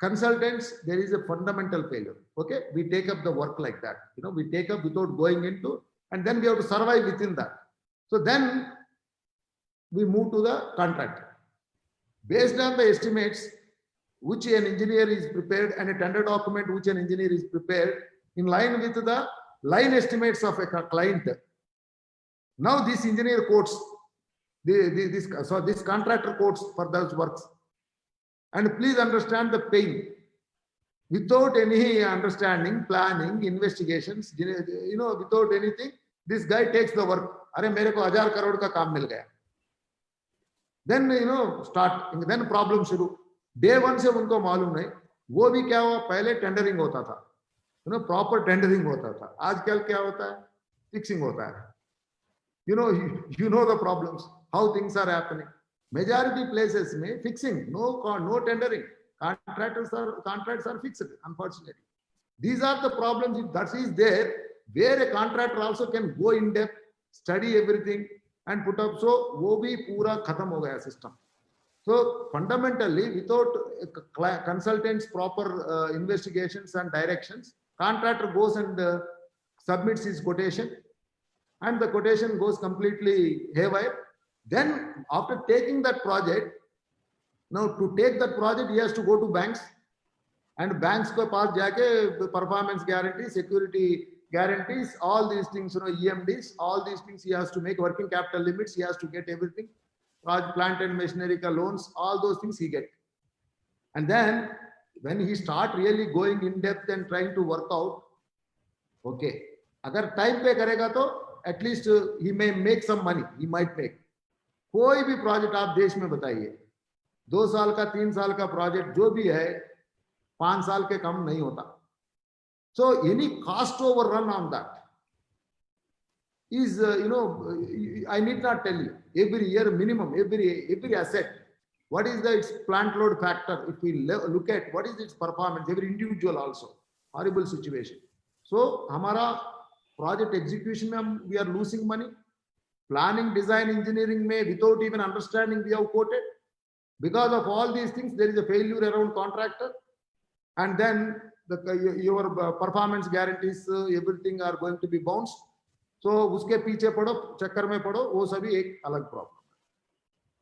consultants, there is a fundamental failure. Okay, we take up the work like that. We take up without going into, and then we have to survive within that. So then we move to the contract. Based on the estimates which an engineer is prepared, and a tender document which an engineer is prepared, in line with the line estimates of a client. Now this engineer quotes, this contractor quotes for those works. And please understand the pain. Without any understanding, planning, investigations, without anything, this guy takes the work. Arey mere ko 1000 crore ka kaam mil gaya. Then, start, then problem shuru. Day one se unko मालूम नहीं, वो भी क्या हुआ, पहले tendering होता था, proper tendering होता था, आजकल क्या होता है, फिक्सिंग होता है. You know the problems, how things are happening. Majority places में fixing, no tendering. Contracts are fixed, unfortunately. These are the problems. If that is there, where a contractor also can go in depth, study everything and put up. So वो भी पूरा खत्म हो गया system. So fundamentally, without consultants' proper investigations and directions, contractor goes and submits his quotation, and the quotation goes completely haywire. Then after taking that project, now to take that project, he has to go to banks, and banks ko paas jaake performance guarantee, security guarantees, all these things, EMDs, all these things he has to make, working capital limits, he has to get everything, plant and machinery ka loans, all those things he get. And then when he start really going in depth and trying to work out, okay, agar time pe karega to at least he may make some money, he might make. कोई भी project आप देश में बताइए, 2 साल का 3 साल का प्रोजेक्ट जो भी है 5 साल के कम नहीं होता. So any cost overrun on that is, I need not tell you, every year minimum, every asset, what is its plant load factor, if we look at what is its performance, every individual also, horrible situation. So हमारा project execution में we are losing money. Planning, design, engineering may, without even understanding, we have quoted. Because of all these things, there is a failure around contractor, and then your performance guarantees, everything are going to be bounced. So uske पीछे पड़ो, चक्कर में पड़ो, वो सभी एक अलग problem.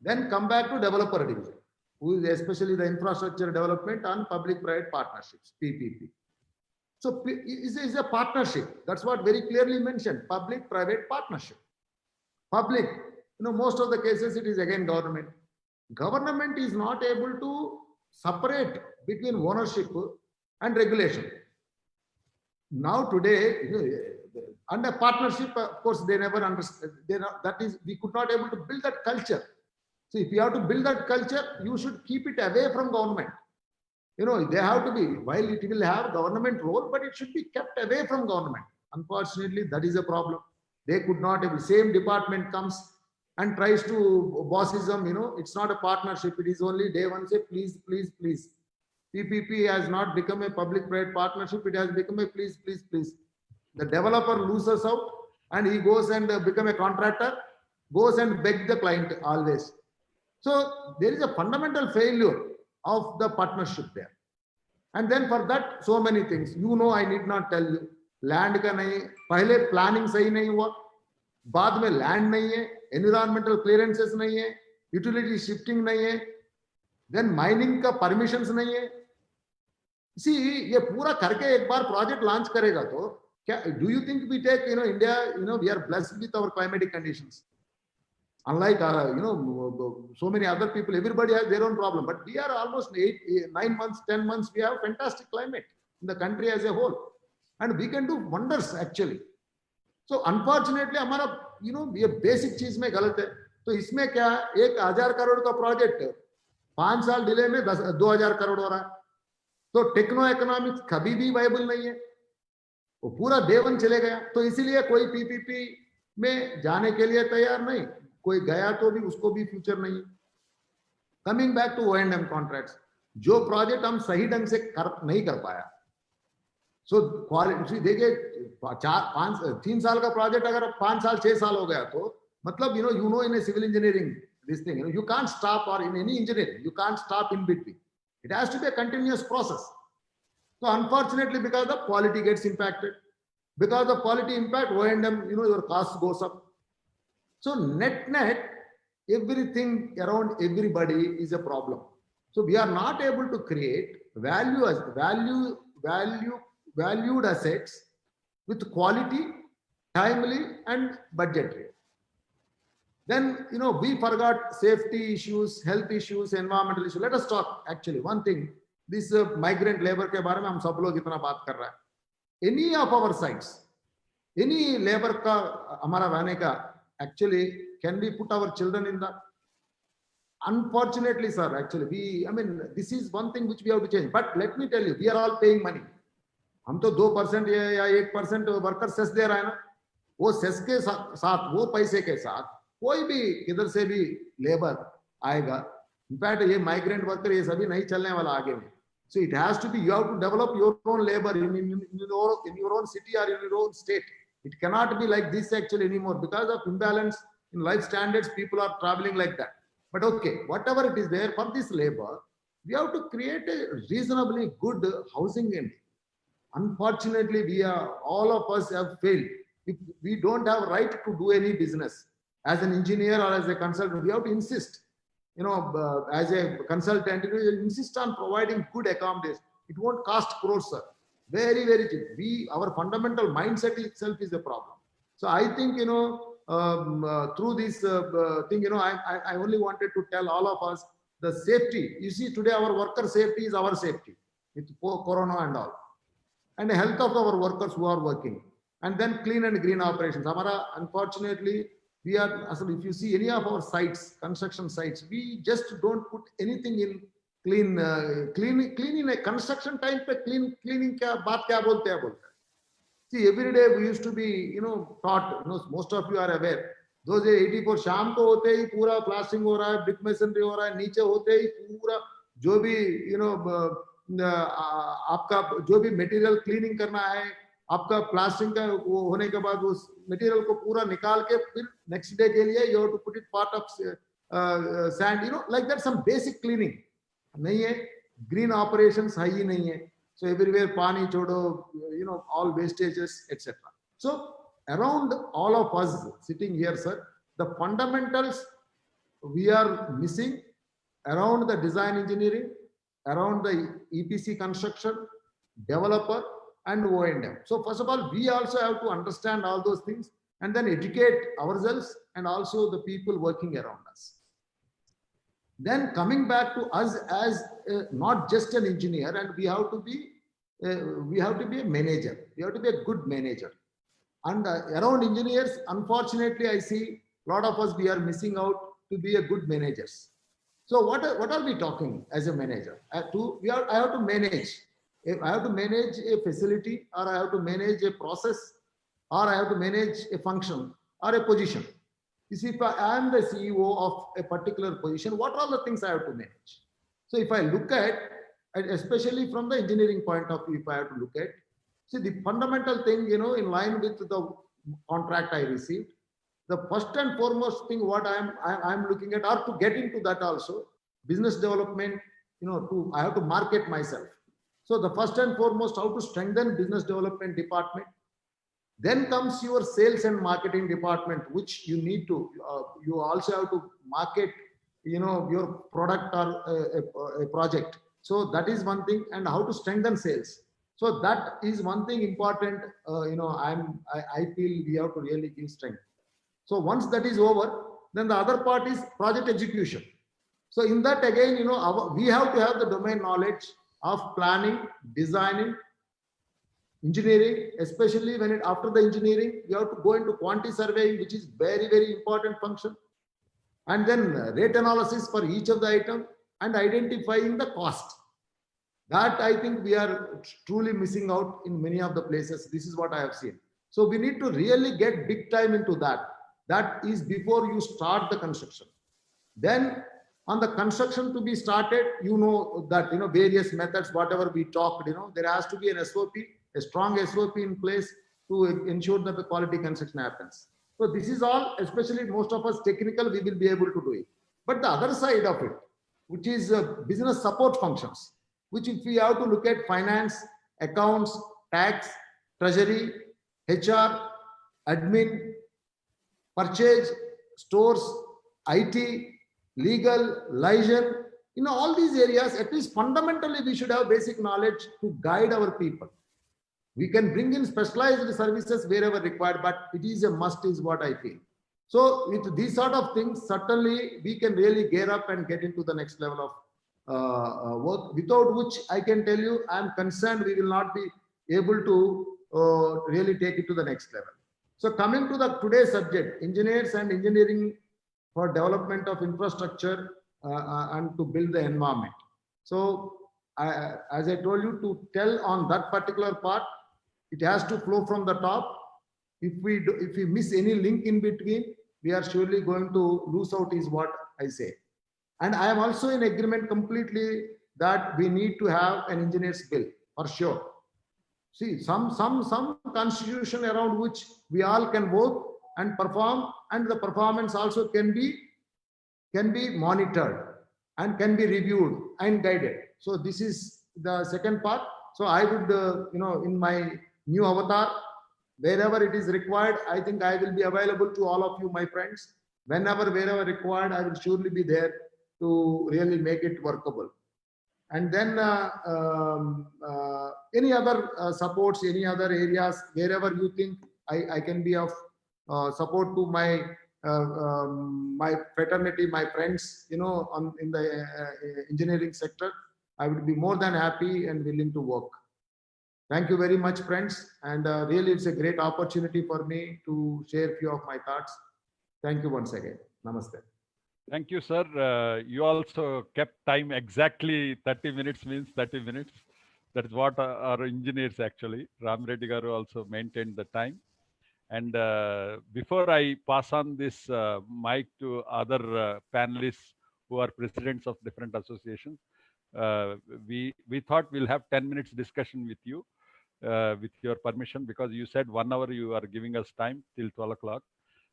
Then come back to developer division, who is especially the infrastructure development and public-private partnerships, PPP. So is a partnership. That's what very clearly mentioned, public-private partnership. Public, most of the cases it is again government. Government is not able to separate between ownership and regulation. Now today, under partnership, of course, they never understand. That is, we could not able to build that culture. So if you have to build that culture, you should keep it away from government. They have to be, while it will have government role, but it should be kept away from government. Unfortunately, that is a problem. They could not able, same department comes and tries to bossism, it's not a partnership. It is only day one say, please, please, please. PPP has not become a public-private partnership. It has become a please, please, please. The developer loses out and he goes and become a contractor, goes and beg the client always. So there is a fundamental failure of the partnership there. And then for that, so many things, I need not tell you. Land का नहीं, पहले planning सही नहीं हुआ, बाद में land नहीं है, एनवायरमेंटल क्लियरेंसेस नहीं है, यूटिलिटी शिफ्टिंग नहीं है, देन माइनिंग का परमिशंस नहीं है. सी ये पूरा करके एक बार प्रोजेक्ट लॉन्च करेगा तो क्या, do you think we take, India, we are blessed with our climatic conditions, unlike so many other people, everybody has their own problem, but we are almost 9 months, 10 months, we have fantastic climate in the country as a whole. And we can do wonders actually. So unfortunately हमारा ये basic चीज में गलत है. तो इसमें क्या, 1000 करोड़ का प्रोजेक्ट 5 साल डिले में 2000 करोड़ हो रहा है. तो टेक्नो इकोनॉमिक्स कभी भी वायबल नहीं है, वो पूरा देवन चले गया. तो इसीलिए कोई पीपीपी में जाने के लिए तैयार नहीं, कोई गया तो भी उसको भी फ्यूचर नहीं. Coming back to O&M contracts, जो प्रोजेक्ट हम सही ढंग से नहीं कर पाया, सो क्वालिटी देखिए, 3 साल का प्रोजेक्ट अगर 5 साल 6 साल हो गया तो मतलब in a civil engineering this thing, you can't stop, और in any engineering you can't stop in between, it has to be a continuous process. So unfortunately, because the quality gets impacted, because of quality impact, O&M, your cost goes up. So net, everything around everybody is a problem. So we are not able to create valued assets with quality, timely, and budgetary. Then, we forgot safety issues, health issues, environmental issues. Let us talk actually one thing. This migrant labor के बारे में हम सब लोग इतना बात कर रहा है. Any of our sites, any labor का हमारा रहने का, actually can we put our children in that? Unfortunately, sir, actually, this is one thing which we have to change. But let me tell you, we are all paying money. हम तो 2% या 1% worker cess दे रहा है ना, वो cess के साथ वो पैसे के साथ कोई भी किधर से भी लेबर आएगा. इनफैक्ट ये माइग्रेंट वर्कर ये सभी नहीं चलने वाला आगे में. So it has to be, you have to develop your own labor in your own city or in your own state. It cannot be like this actually anymore because of imbalance in life standards. People are traveling like that. But okay, whatever it is there for this labor, we have to create a reasonably good housing in it. Unfortunately, all of us have failed. If we don't have right to do any business as an engineer or as a consultant, we have to insist. As a consultant, you insist on providing good accommodation. It won't cost crores, sir. Very, very cheap. Our fundamental mindset itself is a problem. So I think, through this thing, I only wanted to tell all of us the safety. You see, today our worker safety is our safety with Corona and all. And the health of our workers who are working. And then clean and green operations. Unfortunately, we are, if you see any of our sites, construction sites, we just don't put anything in clean in a construction time, cleaning baat kya bolte hai bolte. See, every day we used to be, taught, most of you are aware, those days 84 शाम को होते ही पूरा plastering हो रहा है, brick masonry हो रहा है, नीचे होते ही पूरा जो भी, आपका जो भी मटेरियल क्लीनिंग करना है, आपका प्लास्टिंग का वो होने के बाद उस मटेरियल को पूरा निकाल के फिर नेक्स्ट डे के लिए you have to put it part of sand, like that, some basic cleaning नहीं है, green operations है ही नहीं है. So everywhere पानी छोड़ो, all wastages, etc. So around all of us sitting here, sir, the fundamentals we are missing around the design engineering, around the EPC construction, developer, and O&M. So first of all, we also have to understand all those things and then educate ourselves and also the people working around us. Then coming back to us as not just an engineer, and we have to be a manager. We have to be a good manager. And around engineers, unfortunately, I see a lot of us, we are missing out to be a good managers. So what are we talking as a manager? I have to manage. If I have to manage a facility, or I have to manage a process, or I have to manage a function or a position. You see, if I am the CEO of a particular position, what are the things I have to manage? So if I look at, especially from the engineering point of view, if I have to look at, see the fundamental thing, in line with the contract I received, the first and foremost thing what I'm looking at, or to get into that also, business development, I have to market myself. So the first and foremost, how to strengthen business development department. Then comes your sales and marketing department, which you need to, you also have to market, your product or a project. So that is one thing, and how to strengthen sales. So that is one thing important, I feel we have to really give strength. So once that is over, then the other part is project execution. So in that again, we have to have the domain knowledge of planning, designing, engineering, especially when after the engineering, you have to go into quantity surveying, which is very, very important function. And then rate analysis for each of the item and identifying the cost. That I think we are truly missing out in many of the places. This is what I have seen. So we need to really get big time into that. That is before you start the construction. Then on the construction to be started, that, various methods, whatever we talked, there has to be an SOP, a strong SOP in place to ensure that the quality construction happens. So this is all, especially most of us technical, we will be able to do it. But the other side of it, which is business support functions, which if we have to look at finance, accounts, tax, treasury, HR, admin, purchase, stores, IT, legal, liaison, all these areas, at least fundamentally, we should have basic knowledge to guide our people. We can bring in specialized services wherever required, but it is a must is what I feel. So with these sort of things, certainly we can really gear up and get into the next level of work, without which I can tell you, I'm concerned we will not be able to really take it to the next level. So coming to the today's subject, engineers and engineering for development of infrastructure and to build the environment. So as I told you, to tell on that particular part, it has to flow from the top. If we miss any link in between, we are surely going to lose out, is what I say. And I am also in agreement completely that we need to have an engineer's bill for sure. See, some constitution around which we all can work and perform, and the performance also can be monitored and can be reviewed and guided. So this is the second part. So I would, in my new avatar, wherever it is required, I think I will be available to all of you, my friends. Whenever, wherever required, I will surely be there to really make it workable. And then any other supports, any other areas, wherever you think I can be of support to my my fraternity, my friends, in the engineering sector, I would be more than happy and willing to work. Thank you very much, friends. And really, it's a great opportunity for me to share a few of my thoughts. Thank you once again. Namaste. Thank you, sir. You also kept time exactly 30 minutes means 30 minutes. That is what our engineers actually. Ram Reddy Garu also maintained the time. And before I pass on this mic to other panelists who are presidents of different associations, we thought we'll have 10 minutes discussion with you, with your permission, because you said 1 hour you are giving us time till 12 o'clock.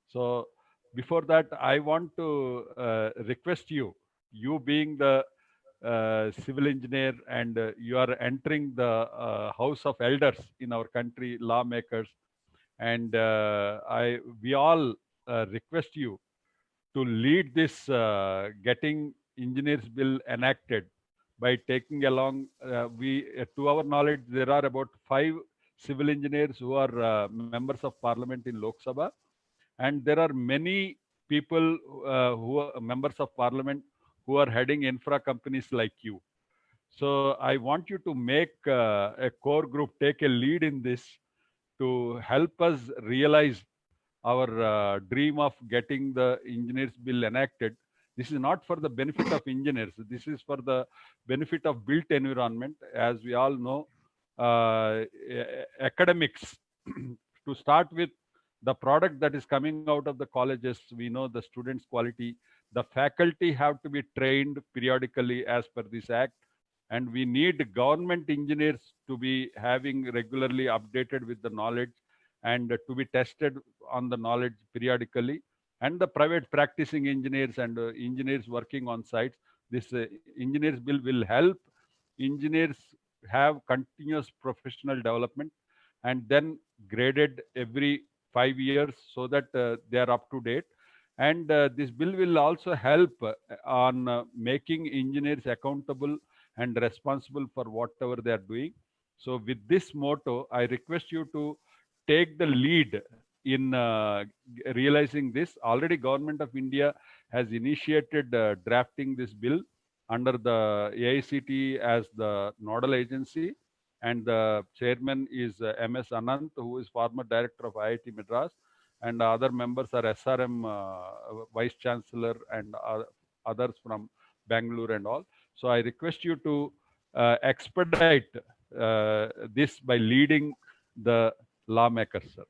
So before that, I want to request you being the civil engineer, and you are entering the House of Elders in our country, lawmakers, and we all request you to lead this getting engineers bill enacted by taking along, to our knowledge, there are about 5 civil engineers who are members of parliament in Lok Sabha. And there are many people who are members of parliament who are heading infra companies like you. So I want you to make a core group, take a lead in this to help us realize our dream of getting the engineers bill enacted. This is not for the benefit of engineers. This is for the benefit of built environment. As we all know, academics, to start with, the product that is coming out of the colleges, we know the students' quality. The faculty have to be trained periodically as per this act. And we need government engineers to be having regularly updated with the knowledge and to be tested on the knowledge periodically. And the private practicing engineers and engineers working on sites. This engineers bill will help engineers have continuous professional development and then graded every 5 years so that they are up to date. And this bill will also help on making engineers accountable and responsible for whatever they are doing. So with this motto, I request you to take the lead in realizing this. Already Government of India has initiated drafting this bill under the AICTE as the nodal agency. And the chairman is MS Anant, who is former director of IIT Madras. And other members are SRM Vice Chancellor and others from Bangalore and all. So I request you to expedite this by leading the lawmakers, sir.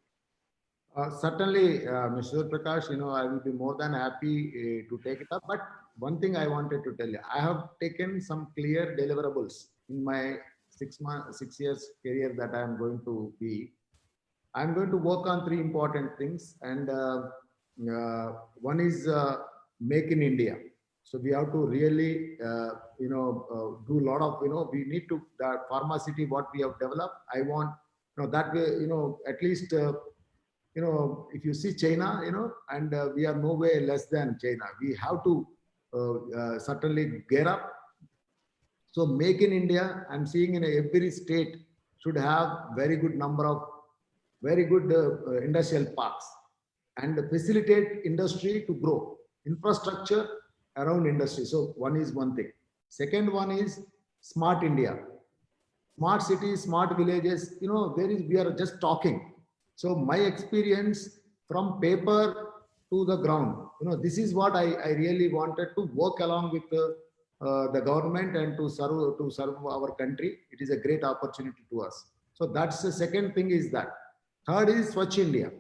Certainly, Mr. Prakash, I will be more than happy to take it up. But one thing I wanted to tell you, I have taken some clear deliverables in my 6 years career that I am going to be. I'm going to work on 3 important things. And one is Make in India. So we have to really, do a lot of, we need to, the pharmacity, what we have developed. I want, that way, at least, if you see China, and we are no way less than China. We have to certainly gear up. So Make in India, I'm seeing in every state should have very good number of very good industrial parks and facilitate industry to grow. Infrastructure around industry. So one thing. Second one is Smart India. Smart cities, smart villages, we are just talking. So my experience from paper to the ground. This is what I really wanted to work along with the government and to serve our country. It is a great opportunity to us. So that's the second thing is that. Third is Swachh India.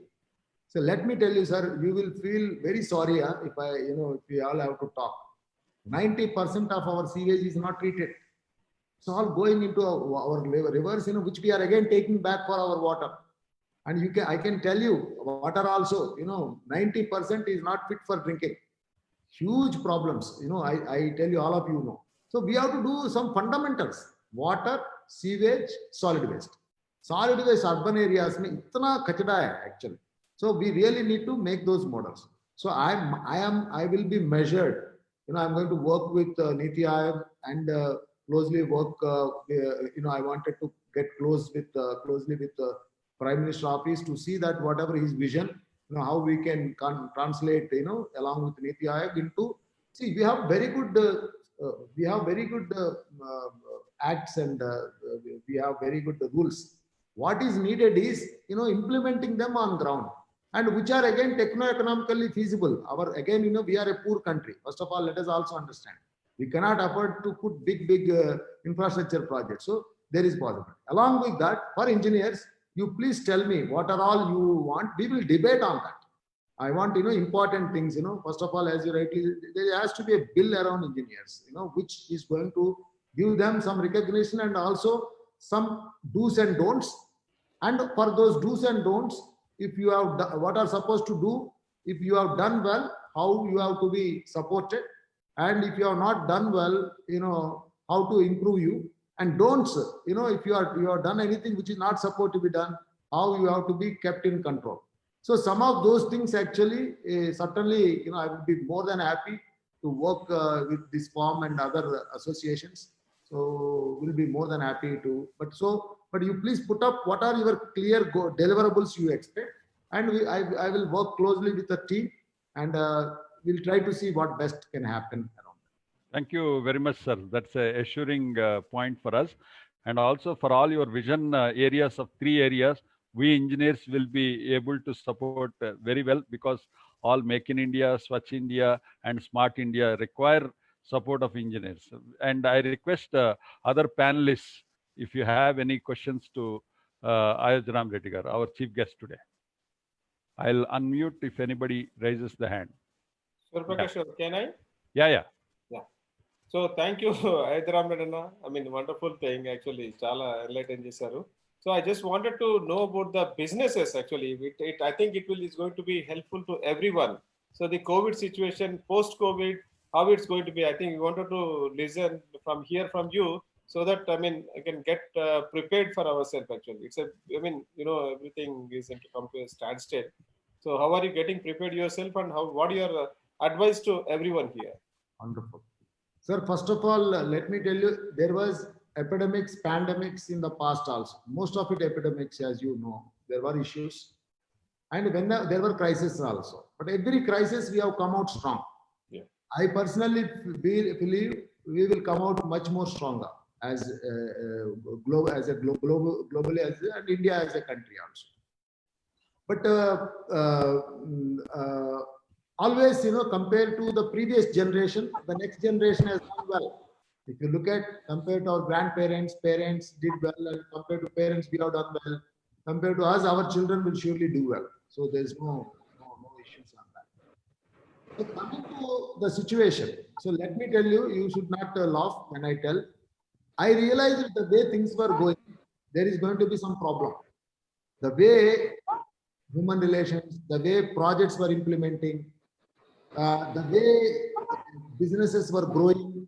So let me tell you, sir, you will feel very sorry if we all have to talk. 90% of our sewage is not treated. It's all going into our rivers, which we are again taking back for our water. And I can tell you, water also, 90% is not fit for drinking. Huge problems. I tell you, all of you know. So we have to do some fundamentals: water, sewage, solid waste. Solid waste urban areas mein itna kachda hai actually. So we really need to make those models. So I will be measured. I'm going to work with Niti Aayog and closely work. I wanted to get closely with the Prime Minister office to see that whatever his vision, how we can translate, along with Niti Aayog into. See, we have very good acts and we have very good rules. What is needed is, implementing them on ground, and which are again techno-economically feasible. We are a poor country. First of all, let us also understand. We cannot afford to put big infrastructure projects. So there is possibility. Along with that, for engineers, you please tell me what are all you want. We will debate on that. I want, important things, first of all, as you rightly, there has to be a bill around engineers, which is going to give them some recognition and also some do's and don'ts. And for those do's and don'ts, if you have done what are supposed to do, if you have done well, how you have to be supported, and if you have not done well, how to improve you, and don'ts, if you have done anything which is not supposed to be done, how you have to be kept in control. So some of those things actually, certainly, I would be more than happy to work with this firm and other associations. So we'll be more than happy to, but you please put up what are your clear deliverables you expect, and I will work closely with the team, and we'll try to see what best can happen around. Thank you very much, sir. That's a assuring point for us. And also for all your vision areas of 3 areas, we engineers will be able to support very well, because all Make in India, Swachh India and Smart India require support of engineers. And I request other panelists, if you have any questions to Ayodhya Ram Reddy Garu, our chief guest today. I'll unmute if anybody raises the hand. Sir Prakash, can I? Yeah. So thank you, Ayodhya Ram Reddy. I mean, wonderful thing actually. Chala enlighten chesaru. So I just wanted to know about the businesses actually. I think is going to be helpful to everyone. So the COVID situation, post-COVID, how it's going to be. I think we wanted to listen from you, so that I can get prepared for ourselves actually. Everything is going to come to a standstill. So how are you getting prepared yourself, and what are your advice to everyone here? Wonderful. Sir, first of all, let me tell you, there was epidemics, pandemics in the past also. Most of it epidemics, as you know, there were issues. And when there were crises also. But every crisis we have come out strong. Yeah. I personally believe we will come out much more stronger as globally and India as a country also. But always, compared to the previous generation, the next generation has done well. If you look at, compared to our grandparents, parents did well, and compared to parents, we have done well. Compared to us, our children will surely do well. So there's no issues on that. So coming to the situation, so let me tell you, you should not laugh when I tell. I realized that the way things were going, there is going to be some problem. The way human relations, the way projects were implementing, the way businesses were growing,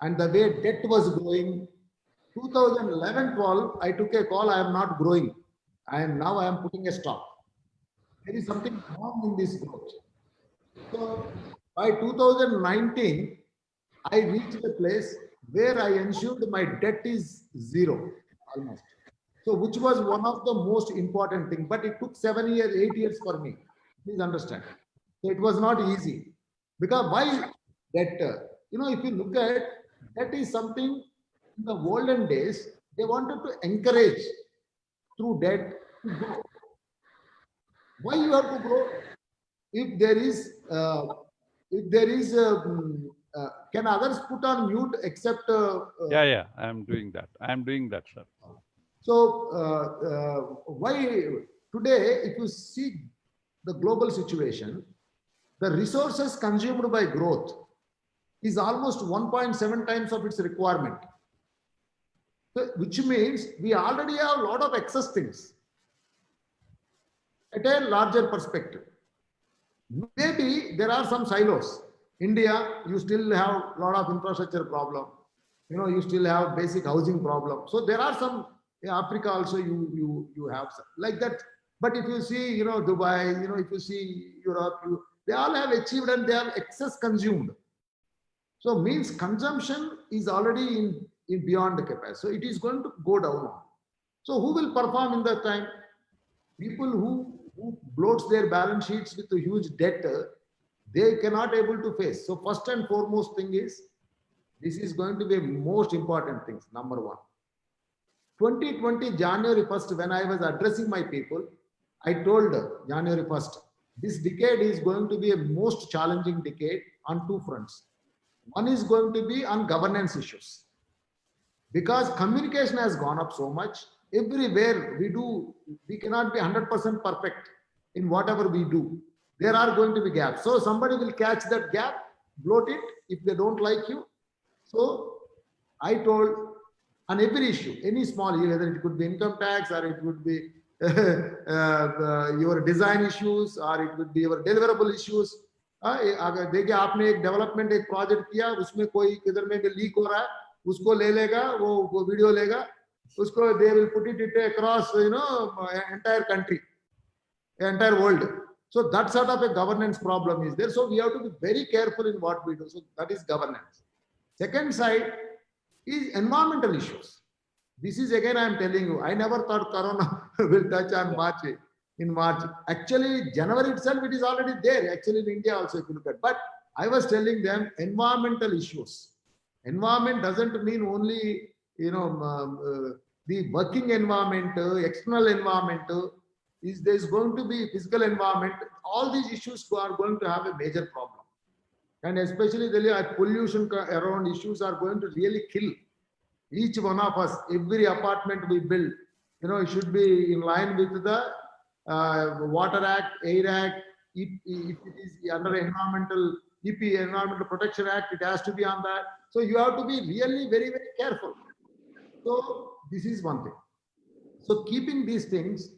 and the way debt was growing. 2011-12, I took a call, I am not growing. I am putting a stop. There is something wrong in this growth. So by 2019, I reached a place where I ensured my debt is zero, almost. So which was one of the most important things, but it took 7 years, 8 years for me. Please understand. So it was not easy. Because why debt? If you look at, that is something in the olden days, they wanted to encourage through debt to grow. Why you have to grow? if there is, can others put on mute except? Yeah, I'm doing that. I'm doing that, sir. So why today, if you see the global situation, the resources consumed by growth is almost 1.7 times of its requirement. So, which means we already have a lot of excess things at a larger perspective. Maybe there are some silos. India, you still have a lot of infrastructure problem. You still have basic housing problem. So there are some, Africa also you have some, like that. But if you see, Dubai, if you see Europe, they all have achieved and they have excess consumed. So means consumption is already in beyond the capacity. So it is going to go down. So who will perform in that time? People who bloats their balance sheets with a huge debt, they cannot able to face. So first and foremost thing is, this is going to be most important things. Number one, 2020 January 1st, when I was addressing my people, I told January 1st, this decade is going to be a most challenging decade on two fronts. One is going to be on governance issues, because communication has gone up so much. Everywhere we cannot be 100% perfect in whatever we do. There are going to be gaps. So somebody will catch that gap, bloat it if they don't like you. So I told on every issue, any small, whether it could be income tax or it would be your design issues or it would be your deliverable issues. अगर देखिए आपने एक development एक project किया, उसमें कोई किधर में लीक हो रहा है, उसको ले लेगा, वो वीडियो लेगा, उसको they will put it across entire country, entire world. So that sort of a governance problem is there. So we have to be very careful in what we do. So that is governance. Second side is environmental issues. This is again I am telling you, I never thought Corona will touch on March. In March, actually January itself it is already there. Actually in India also if you look at. But I was telling them environmental issues. Environment doesn't mean only the working environment, external environment. There's going to be physical environment. All these issues are going to have a major problem, and especially the pollution around issues are going to really kill each one of us. Every apartment we build, it should be in line with the Water Act, Air Act. If it is under Environmental Environmental Protection Act, it has to be on that. So you have to be really very, very careful. So this is one thing. So keeping these things,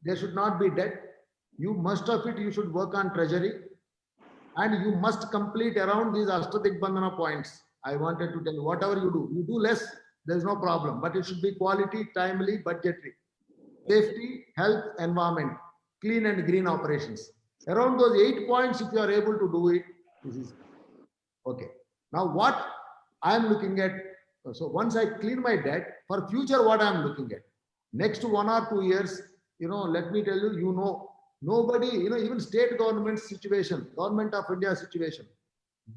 there should not be debt. You must of it, you should work on treasury, and you must complete around these Ashtadigbandhana points. I wanted to tell you, whatever you do less, there's no problem, but it should be quality, timely, budgetary. Safety, health, environment, clean and green operations. Around those 8 points, if you are able to do it, this is okay. Now what I am looking at, so once I clear my debt, for future what I am looking at, next 1 or 2 years, let me tell you, nobody, even state government situation, government of India situation,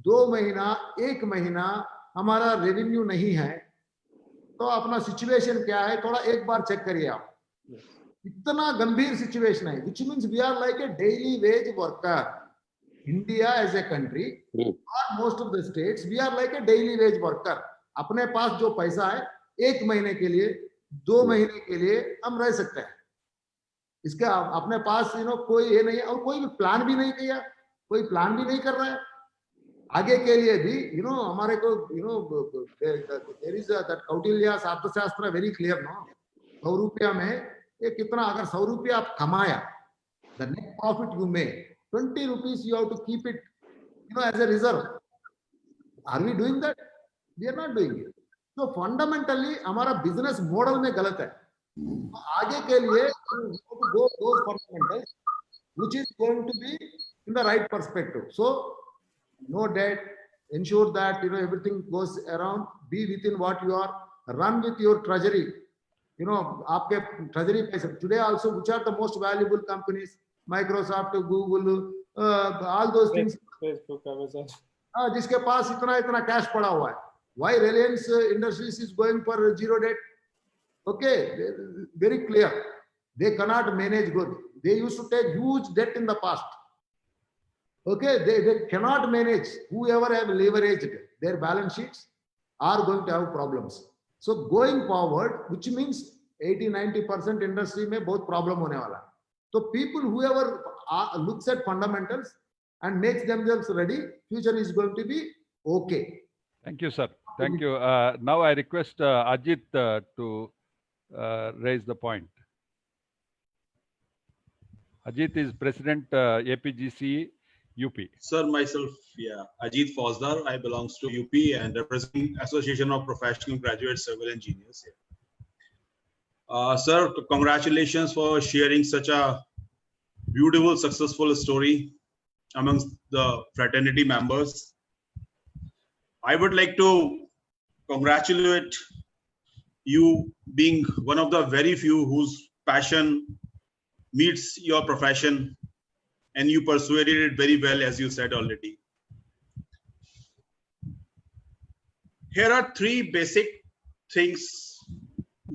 2 महीना, 1 महीना हमारा revenue नहीं है, तो अपना situation क्या है थोड़ा एक बार चेक करिए आप. इतना गंभीर सिचुएशन है, which means we are like a daily wage worker. India as a country, or most of the states, we are like a daily wage worker. अपने पास जो पैसा है 1 महीने के लिए, 2 महीने के लिए हम रह सकते हैं. इसका अपने पास कोई ये नहीं, और कोई भी प्लान भी नहीं किया, कोई प्लान भी नहीं कर रहा है आगे के लिए भी. हमारे को there is that Kautilya Arthashastra very clear, no? 100 रुपया में ये कितना, अगर 100 रुपया आप कमाया, the net profit you make, 20 rupees you have to keep it as a reserve. Are we doing that? We are not doing it. So fundamentally हमारा business model में गलत है. आगे के लिए go those fundamentals which is going to be in the right perspective. So no debt, ensure that everything goes around, be within what you are, run with your treasury. आपके treasury पैसे. Today also, which are the most valuable companies? Microsoft, Google, all those things. Facebook, Amazon. जिसके पास इतना cash पड़ा हुआ है. Why Reliance Industries is going for zero debt? Okay, very clear. They cannot manage good. They used to take huge debt in the past. Okay, they cannot manage. Whoever have leveraged their balance sheets are going to have problems. So going forward, which means 80-90% industry में बहुत problem होने वाला. So people whoever looks at fundamentals and makes themselves ready, future is going to be okay. Thank you, sir. Thank you. Now I request Ajit to raise the point. Ajit is President APGC UP. Sir, myself, yeah, Ajit Fauzdar. I belongs to UP and representing Association of Professional Graduate Civil Engineers. Sir, congratulations for sharing such a beautiful, successful story amongst the fraternity members. I would like to congratulate you being one of the very few whose passion meets your profession, and you persuaded it very well, as you said already. Here are three basic things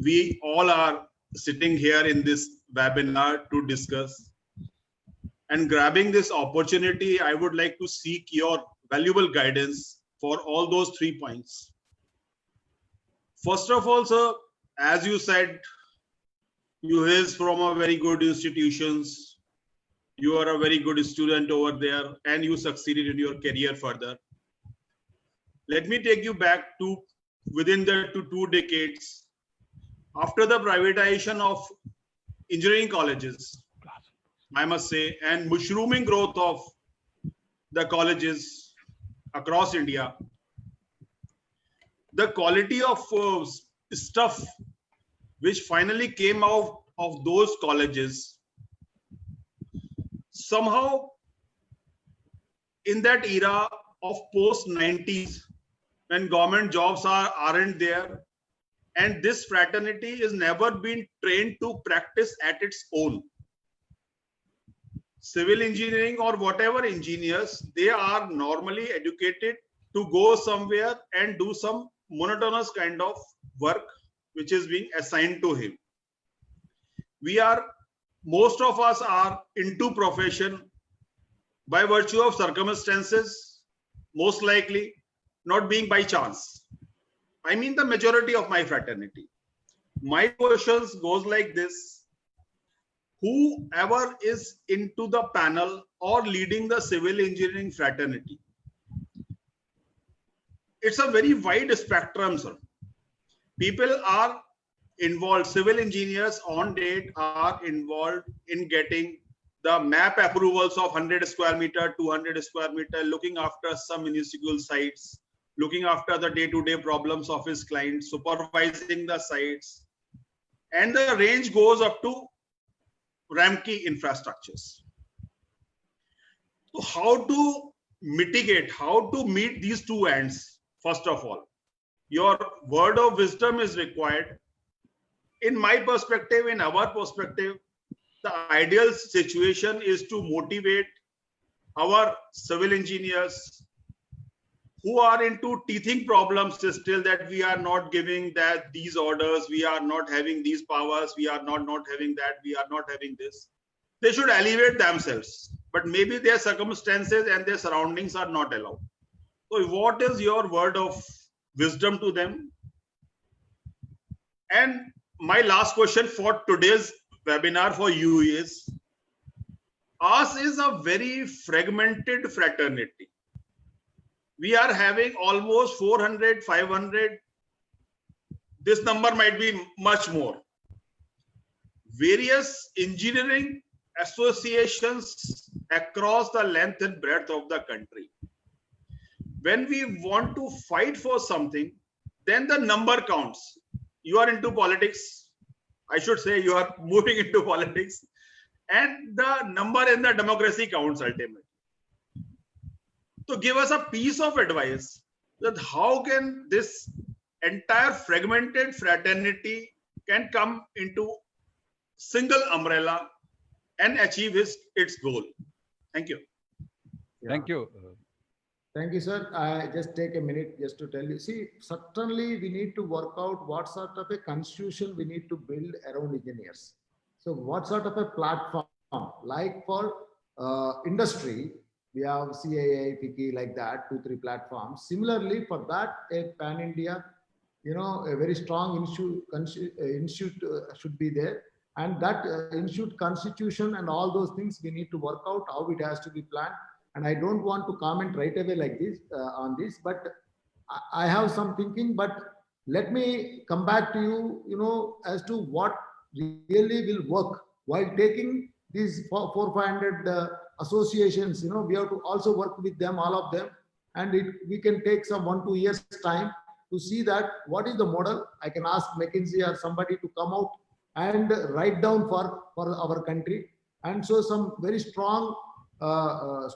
we all are sitting here in this webinar to discuss. And grabbing this opportunity, I would like to seek your valuable guidance for all those 3 points. First of all, sir, as you said, you is from a very good institutions. You are a very good student over there and you succeeded in your career further. Let me take you back to within the 2 decades after the privatization of engineering colleges, I must say, and mushrooming growth of the colleges across India. The quality of stuff which finally came out of those colleges, somehow in that era of post-90s, when government jobs aren't there, and this fraternity is never been trained to practice at its own. Civil engineering or whatever engineers, they are normally educated to go somewhere and do some monotonous kind of work which is being assigned to him. Most of us are into profession by virtue of circumstances, most likely not being by chance. I mean the majority of my fraternity. My questions goes like this: whoever is into the panel or leading the civil engineering fraternity, it's a very wide spectrum, sir. People are involved, civil engineers on date are involved in getting the map approvals of 100 square meter, 200 square meter, looking after some minuscule sites, looking after the day-to-day problems of his clients, supervising the sites, and the range goes up to Ramkey infrastructures. So how to mitigate, how to meet these two ends? First of all, your word of wisdom is required. In my perspective, in our perspective, the ideal situation is to motivate our civil engineers who are into teething problems still, that we are not giving that these orders, we are not having these powers, we are not having that, we are not having this. They should elevate themselves, but maybe their circumstances and their surroundings are not allowed. So what is your word of wisdom to them? And my last question for today's webinar for you is, ours is a very fragmented fraternity. We are having almost 400, 500. This number might be much more. Various engineering associations across the length and breadth of the country. When we want to fight for something, then the number counts. You are into politics. I should say you are moving into politics, and the number in the democracy counts ultimately. So give us a piece of advice that how can this entire fragmented fraternity can come into single umbrella and achieve its goal. Thank you. Thank you. Thank you, sir. I just take a minute just to tell you. See, certainly we need to work out what sort of a constitution we need to build around engineers. So what sort of a platform, like for industry, We have CAI, FICCI, like that, 2-3 platforms. Similarly, for that, a pan-India, a very strong institute should be there. And that institute constitution and all those things we need to work out how it has to be planned. And I don't want to comment right away like this on this, but I have some thinking. But let me come back to you, as to what really will work while taking these 400-500 associations. We have to also work with them, all of them, and we can take some 1-2 years time to see that what is the model. I can ask McKinsey or somebody to come out and write down for our country, and so some very strong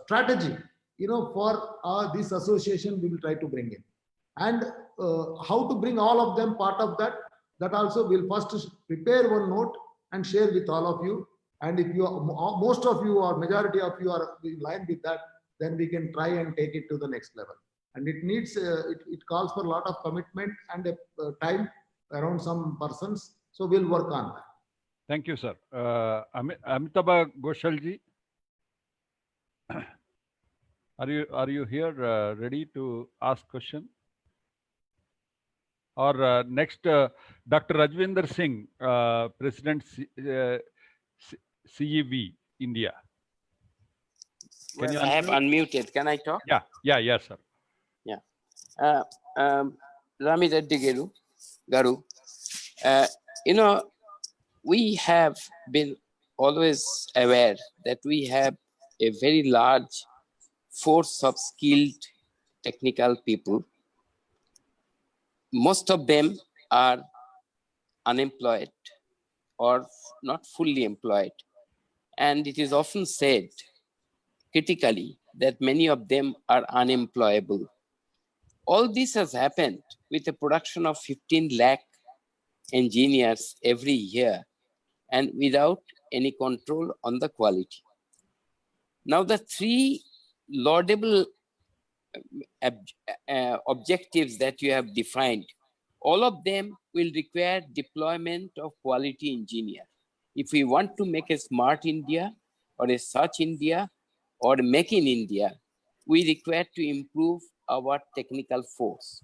strategy, for this association we will try to bring in. And how to bring all of them part of that also we'll first prepare one note and share with all of you. And if most of you or majority of you are in line with that, then we can try and take it to the next level. And it needs, it calls for a lot of commitment and time around some persons. So we'll work on that. Thank you, sir. Amitabh Goshalji, are you here ready to ask question? Or next, Dr. Rajvinder Singh, President CEV India. I have unmuted. Can I talk? Yeah, sir. Yeah. Rami Reddy Garu, we have been always aware that we have a very large force of skilled technical people. Most of them are unemployed or not fully employed. And it is often said critically that many of them are unemployable. All this has happened with a production of 15 lakh engineers every year and without any control on the quality. Now, the three laudable objectives that you have defined, all of them will require deployment of quality engineer. If we want to make a smart India or a search India or make in India, we require to improve our technical force.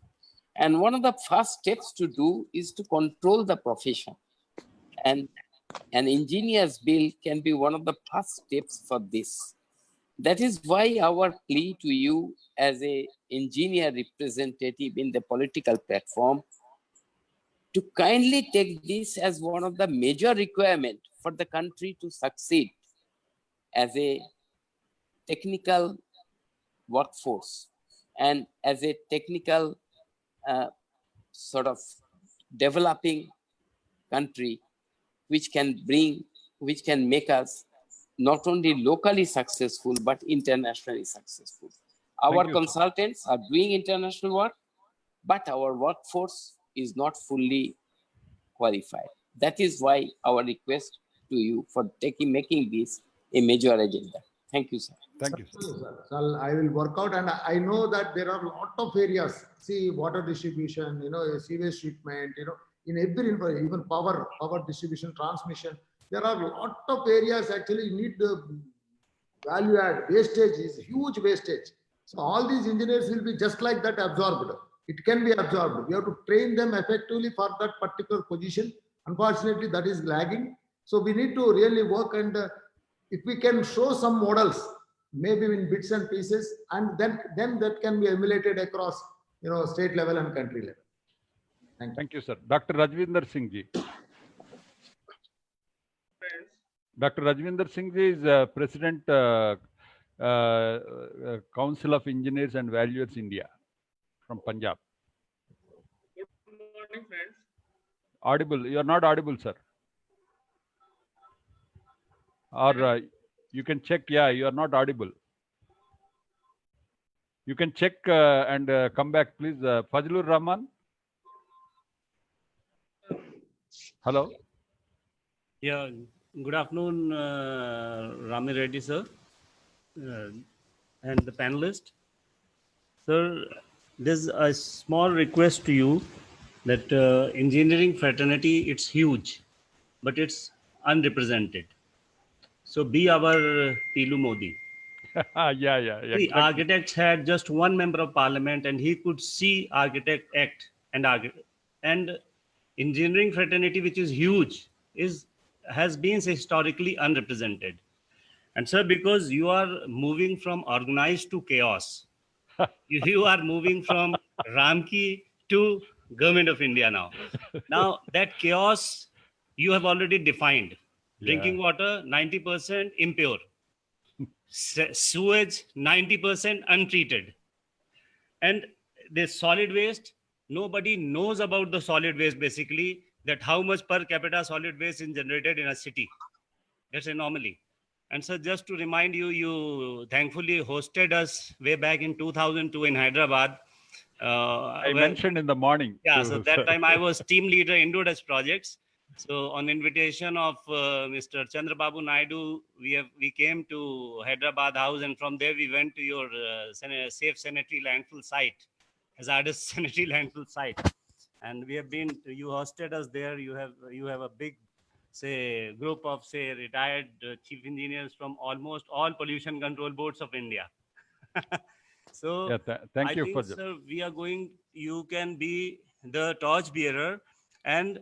And one of the first steps to do is to control the profession. And an engineer's bill can be one of the first steps for this. That is why our plea to you as an engineer representative in the political platform to kindly take this as one of the major requirements for the country to succeed as a technical workforce and as a technical sort of developing country, which can make us not only locally successful, but internationally successful. Our consultants are doing international work, but our workforce is not fully qualified. That is why our request to you for making this a major agenda. Thank you, sir. Thank you, sir. So I will work out, and I know that there are a lot of areas. See, water distribution, sewage treatment, in every, even power distribution, transmission. There are a lot of areas actually you need the value add. Wastage is huge wastage. So all these engineers will be just like that absorbed. It can be absorbed. We have to train them effectively for that particular position. Unfortunately, that is lagging. So we need to really work, and if we can show some models, maybe in bits and pieces, and then that can be emulated across, state level and country level. Thank you, sir. Dr. Rajvinder Singh ji. Dr. Rajvinder Singh ji is President Council of Engineers and Valuers India from Punjab. Good morning, friends. Audible. You are not audible, sir. Or you can check. Yeah, you are not audible. You can check and come back, please. Fazlur Rahman. Hello. Yeah. Good afternoon, Rami Reddy sir, and the panelist. Sir, there's a small request to you that engineering fraternity, it's huge, but it's unrepresented. So be our Pilu Modi. Yeah, The exactly. architects had just one member of parliament, and he could see architect act and engineering fraternity, which is huge, has been historically unrepresented. And sir, because you are moving from organized to chaos, you are moving from Ramki to Government of India now. Now that chaos you have already defined. Drinking water 90% impure, sewage 90% untreated, and the solid waste, nobody knows about the solid waste, basically, that how much per capita solid waste is generated in a city. That's an anomaly. And so just to remind you, you thankfully hosted us way back in 2002 in Hyderabad. I mentioned in the morning. Yeah, so that time I was team leader in Indodesh projects. So on invitation of Mr. Chandrababu Naidu, we came to Hyderabad House, and from there we went to your safe sanitary landfill site, hazardous sanitary landfill site. And we have been, you hosted us there. You have a big, say, group of, say, retired chief engineers from almost all pollution control boards of India. So yeah, thank I you think, for that. sir, you can be the torch bearer, and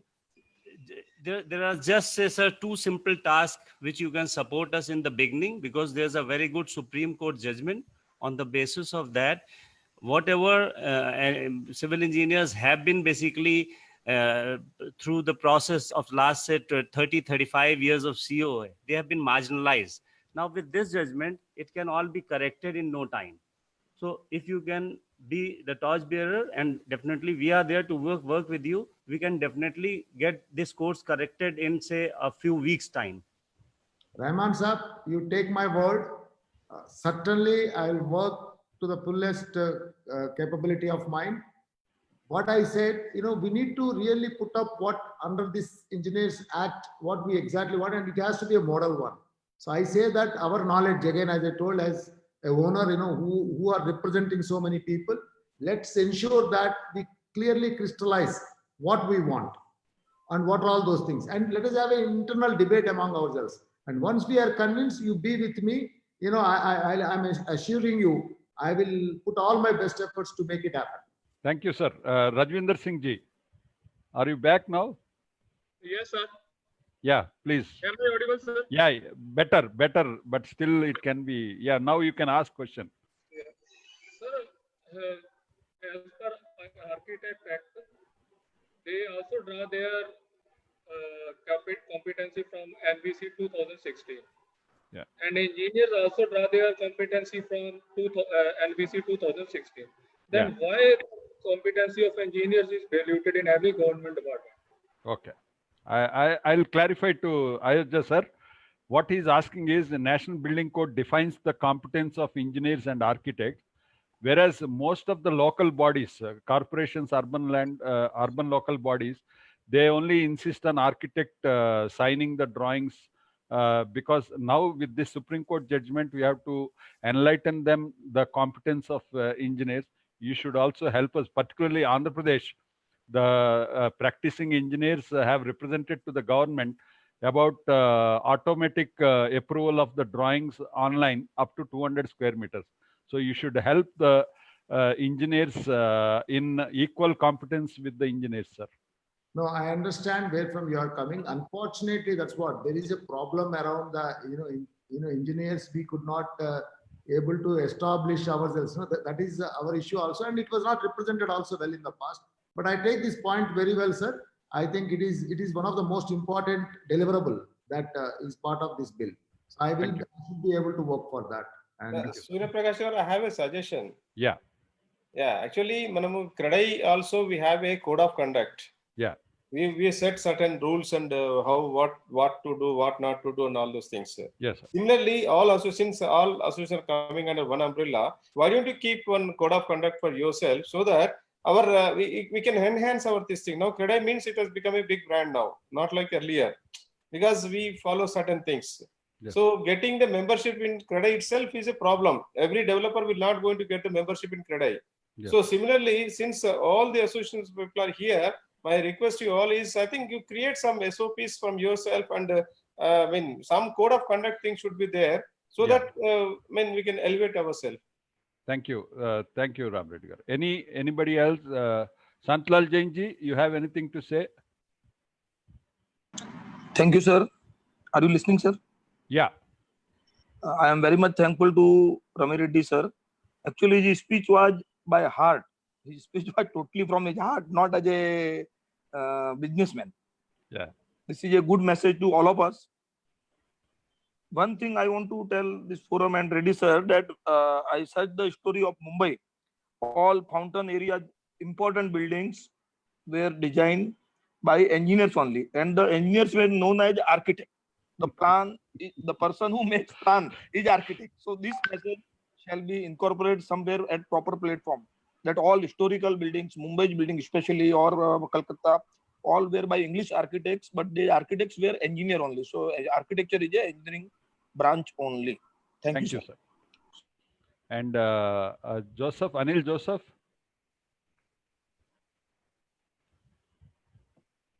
there are just, say, sir, two simple tasks which you can support us in the beginning, because there's a very good Supreme Court judgment. On the basis of that, whatever civil engineers have been basically through the process of last, say, 30, 35 years of COA, they have been marginalized. Now with this judgment, it can all be corrected in no time. So if you can be the torch bearer, and definitely we are there to work with you, we can definitely get this course corrected in, say, a few weeks' time. Rahman Saab, you take my word. Certainly, I will work to the fullest capability of mine. What I said, we need to really put up what under this Engineers Act, what we exactly want, and it has to be a model one. So I say that our knowledge, again, as I told, as a owner, who are representing so many people, let's ensure that we clearly crystallize what we want and what are all those things. And let us have an internal debate among ourselves. And once we are convinced, you be with me, I'm assuring you, I will put all my best efforts to make it happen. Thank you, sir. Rajvinder Singh ji, are you back now? Yes, sir. Yeah, please. Am I audible, sir? Yeah, better, but still it can be. Yeah, now you can ask question. Sir, as per Architect Act, they also draw their competency from NBC 2016. Yeah. And engineers also draw their competency from NBC 2016. Then why competency of engineers is diluted in every government department? Okay. I'll clarify to Ayodhya sir. What he's asking is the National Building Code defines the competence of engineers and architects, whereas most of the local bodies, corporations, urban local bodies, they only insist on architect signing the drawings, because now with this Supreme Court judgment, we have to enlighten them the competence of engineers. You should also help us, particularly Andhra Pradesh. The practicing engineers have represented to the government about automatic approval of the drawings online up to 200 square meters. So you should help the engineers in equal competence with the engineers, sir. No, I understand where from you are coming. Unfortunately, that's what there is a problem around the engineers. We could not able to establish ourselves. That is our issue also, and it was not represented also well in the past. But I take this point very well, sir. I think it is one of the most important deliverable that is part of this bill. So I should be able to work for that. And Surya Prakash, I have a suggestion. Yeah. Yeah, actually, Manamu Kradai also we have a code of conduct. Yeah. We set certain rules and what to do, what not to do, and all those things. Yes, sir. Similarly, all associations are coming under one umbrella. Why don't you keep one code of conduct for yourself so that our we can enhance our this thing. Now Kradai means it has become a big brand now, not like earlier, because we follow certain things. Yes. So getting the membership in Kradai itself is a problem. Every developer will not going to get the membership in Kradai. Yes. So similarly, since all the associations people are here, my request to you all is, I think you create some SOPs from yourself, and some code of conduct thing should be there. so Yeah. that we can elevate ourselves. Thank you. Thank you, Ram Reddy. Anybody else? Santlal Jainji, you have anything to say? Thank you, sir. Are you listening, sir? Yeah. I am very much thankful to Rami Reddy, sir. Actually, his speech was by heart. His speech was totally from his heart, not as a businessman. Yeah. This is a good message to all of us. One thing I want to tell this forum and Reddy, sir, that I searched the story of Mumbai. All fountain areas, important buildings were designed by engineers only, and the engineers were known as architects. The plan, the person who makes plan is architect. So this message shall be incorporated somewhere at proper platform. That all historical buildings, Mumbai's building especially, or Calcutta, all were by English architects, but the architects were engineer only. So architecture is a engineering branch only. Thank you, sir. And Joseph, Anil Joseph.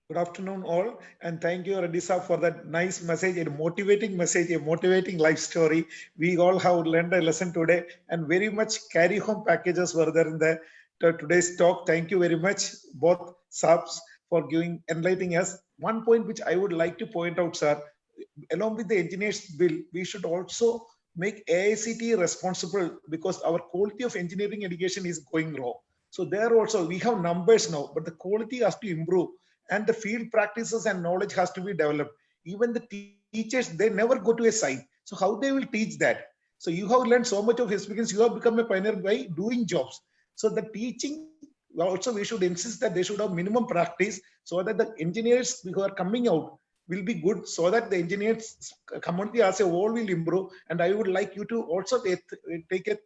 Good afternoon, all, and thank you, Reddy sir, for that nice message, a motivating message, a motivating life story. We all have learned a lesson today, and very much carry home packages were there in the today's talk. Thank you very much, both subs, for enlightening us. One point which I would like to point out, sir, along with the engineers bill, we should also make AICTE responsible, because our quality of engineering education is going wrong. So there also we have numbers now, but the quality has to improve. And the field practices and knowledge has to be developed. Even the teachers, they never go to a site. So how they will teach that? So you have learned so much of experience. You have become a pioneer by doing jobs. So the teaching, also we should insist that they should have minimum practice, so that the engineers who are coming out will be good, so that the engineers community as a whole will improve. And I would like you to also take a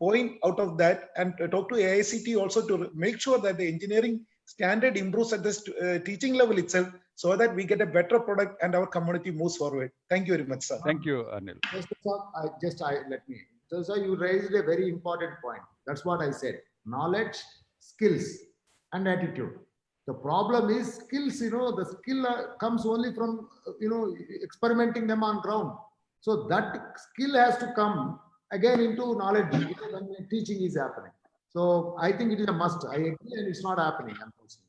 point out of that and talk to AICTE also to make sure that the engineering standard improves at this teaching level itself, so that we get a better product and our community moves forward. Thank you very much, sir. Thank you, Anil. Let me. So you raised a very important point. That's what I said. Knowledge, skills, and attitude. The problem is skills. The skill comes only from experimenting them on ground. So that skill has to come again into knowledge when teaching is happening. So I think it is a must. I agree, and it's not happening, unfortunately.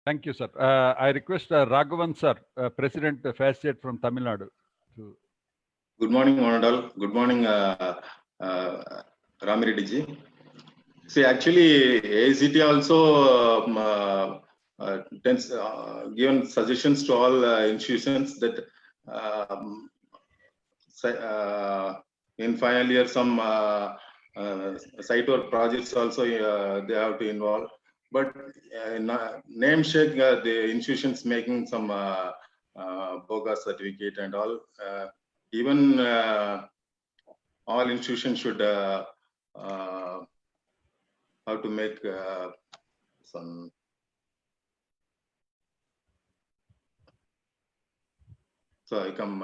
Thank you, sir. I request Raghavan, sir, President FASCET from Tamil Nadu. Good morning, Monadal. Good morning, Rami Reddy ji. See, actually, AICTE also given suggestions to all institutions that in final year some site work projects also they have to involve, but name check the institutions making some bogus certificate and all. Even all institutions should how to make some. So I come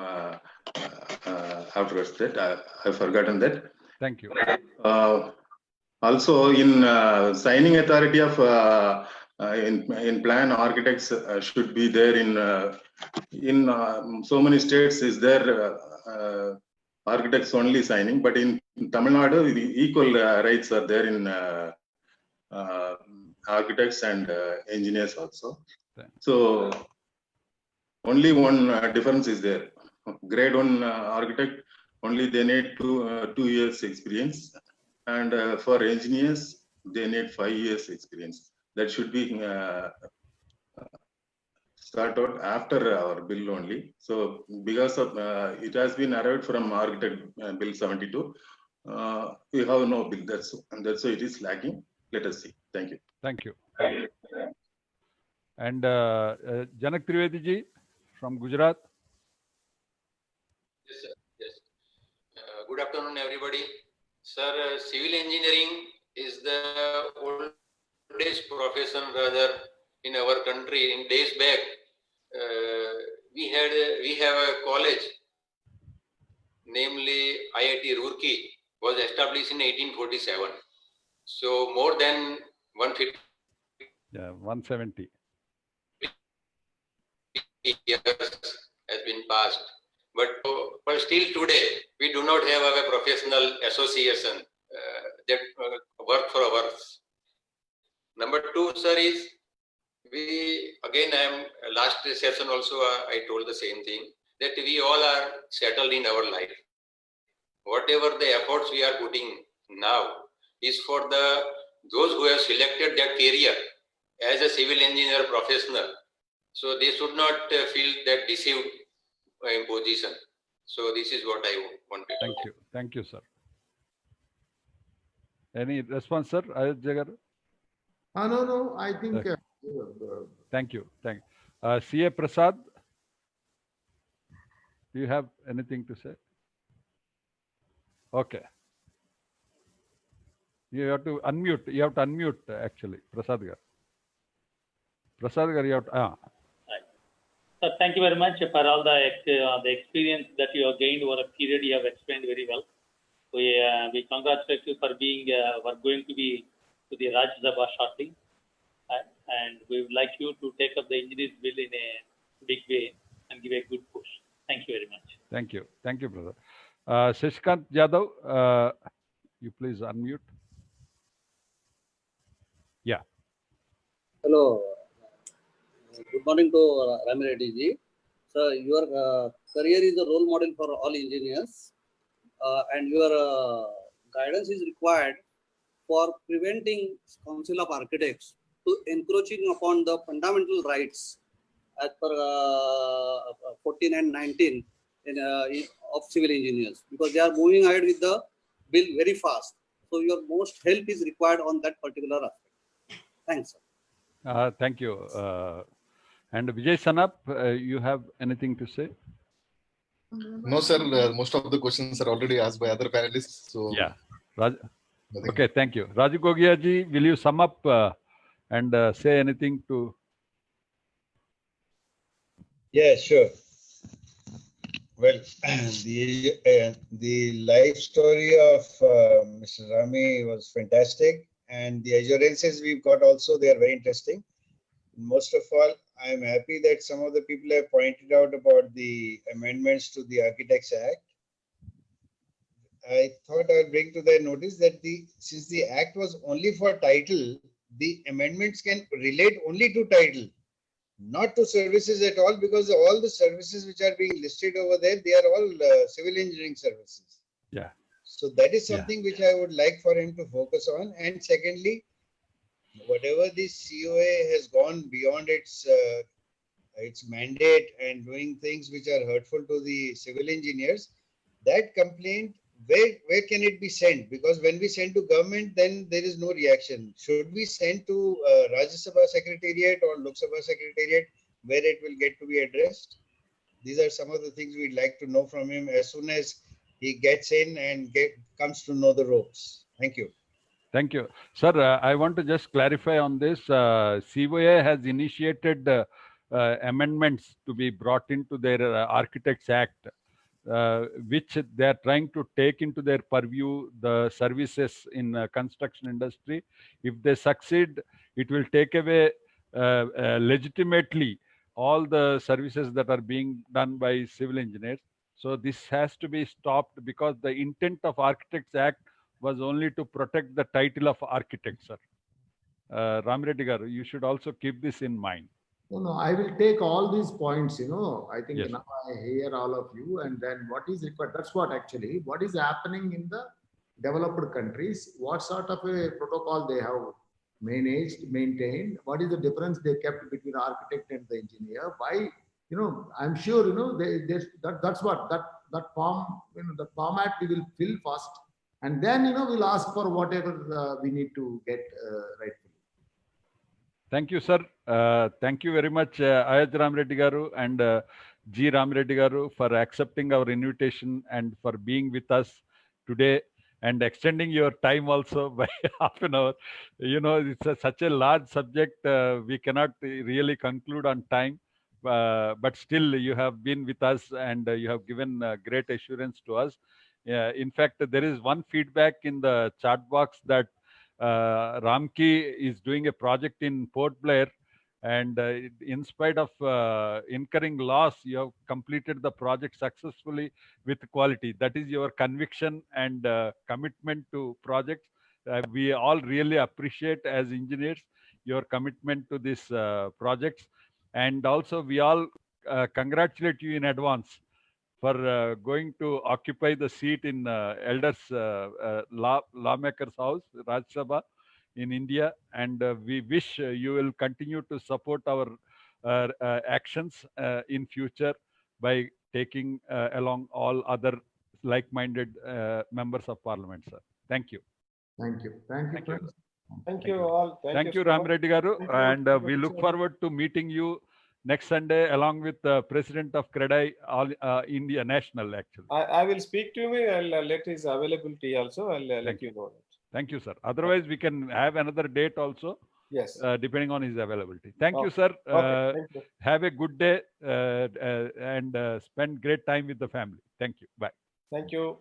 afterwards that I've forgotten that. Thank you. Also, in signing authority of in plan, architects should be there in so many states. Is there architects only signing? But in Tamil Nadu, the equal rights are there in architects and engineers also. So only one difference is there. Grade 1 architect, only they need 2 years experience, and for engineers they need 5 years experience. That should be start out after our bill only. So because of it has been arrived from architect bill 72, we have no bill. That's why it is lacking. Let us see. Thank you. Thank you. And Janak Trivedi ji from Gujarat. Yes, sir. Yes. Good afternoon, everybody. Sir, civil engineering is the oldest profession rather in our country. In days back, we have a college, namely IIT Roorkee, was established in 1847. So more than 150. Yeah, 170 years has been passed. But still today, we do not have a professional association that work for hours. Number two, sir, is last session also I told the same thing, that we all are settled in our life. Whatever the efforts we are putting now is for those who have selected that career as a civil engineer professional. So they should not feel that deceived in position. So this is what I wanted. Thank you. Thank you, sir. Any response, sir? Ayush Jagar? No. I think. Thank you. C.A. Prasad, do you have anything to say? Okay. You have to unmute. You have to unmute actually, Prasad Gar. Prasad Gar, you have to. Sir, thank you very much for all the experience that you have gained over a period. You have explained very well. We congratulate you for being going to be to the Rajya Sabha shortly, and we would like you to take up the engineers bill in a big way and give a good push. Thank you very much. Thank you, brother. Shashikant Yadav, you please unmute. Yeah. Hello. Good morning to Rami Reddy ji. So your career is a role model for all engineers, and your guidance is required for preventing Council of Architects to encroaching upon the fundamental rights as per 14 and 19 of civil engineers, because they are moving ahead with the bill very fast. So your most help is required on that particular aspect. Thanks, sir. Thank you. And Vijay Sanap, you have anything to say? No, sir. Most of the questions are already asked by other panelists. So yeah. Okay, thank you. Raju Gogia ji, will you sum up and say anything to? Yeah, sure. Well, the life story of Mr. Rami was fantastic, and the assurances we've got also, they are very interesting. Most of all, I am happy that some of the people have pointed out about the amendments to the Architects Act. I thought I would bring to their notice that since the act was only for title, the amendments can relate only to title, not to services at all, because all the services which are being listed over there, they are all civil engineering services. Yeah. So that is something which I would like for him to focus on. And secondly, whatever this COA has gone beyond its mandate and doing things which are hurtful to the civil engineers, that complaint, where can it be sent? Because when we send to government, then there is no reaction. Should we send to Rajya Sabha Secretariat or Lok Sabha Secretariat where it will get to be addressed? These are some of the things we'd like to know from him as soon as he gets in and comes to know the ropes. Thank you. Thank you. Sir, I want to just clarify on this. COA has initiated amendments to be brought into their Architects Act, which they are trying to take into their purview the services in construction industry. If they succeed, it will take away legitimately all the services that are being done by civil engineers. So this has to be stopped, because the intent of Architects Act was only to protect the title of architect, sir. Ram Reddy Garu, you should also keep this in mind. No, I will take all these points, I think yes. Now I hear all of you, and then what is required, that's what is happening in the developed countries, what sort of a protocol they have maintained, what is the difference they kept between the architect and the engineer, why, I'm sure, that's what, that form, the format we will fill first, and then, we'll ask for whatever we need to get rightfully. Thank you, sir. Thank you very much, Ayaj Ram Reddy Garu and G. Ram Reddy Garu, for accepting our invitation and for being with us today and extending your time also by half an hour. It's such a large subject, we cannot really conclude on time, but still you have been with us and you have given great assurance to us. In fact, there is one feedback in the chat box that Ramki is doing a project in Port Blair, And in spite of incurring loss, you have completed the project successfully with quality. That is your conviction and commitment to projects. We all really appreciate as engineers your commitment to these projects. And also we all congratulate you in advance for going to occupy the seat in elders lawmakers house, Rajya Sabha in India, and we wish you will continue to support our actions in future by taking along all other like-minded members of parliament, sir. Thank you. Thank you. Thank you. Thank you. Thank you all. Thank you, so Ram much. Reddy Garu, Thank you. and we look forward to meeting you next Sunday along with the President of CREDAI, all India National, actually. I will speak to him. I'll let his availability also. I'll let you know that. Thank you, sir. Otherwise, we can have another date also. Yes. Depending on his availability. Thank you, Okay. sir. Okay, thank you. Have a good day and spend great time with the family. Thank you. Bye. Thank you.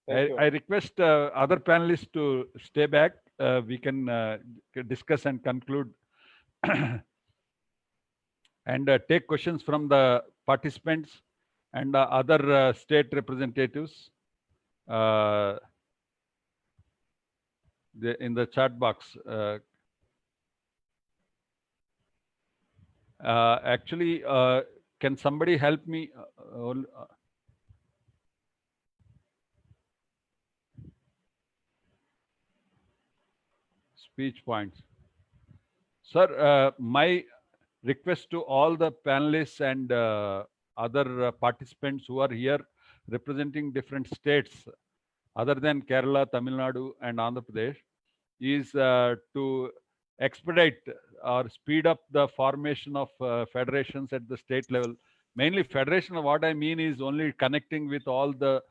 Thank you. I request other panelists to stay back. We can discuss and conclude and take questions from the participants and other state representatives in the chat box. Actually, can somebody help me? Speech points. Sir, my request to all the panelists and other participants who are here representing different states other than Kerala, Tamil Nadu and Andhra Pradesh is to expedite or speed up the formation of federations at the state level. Mainly federation, what I mean is only connecting with all the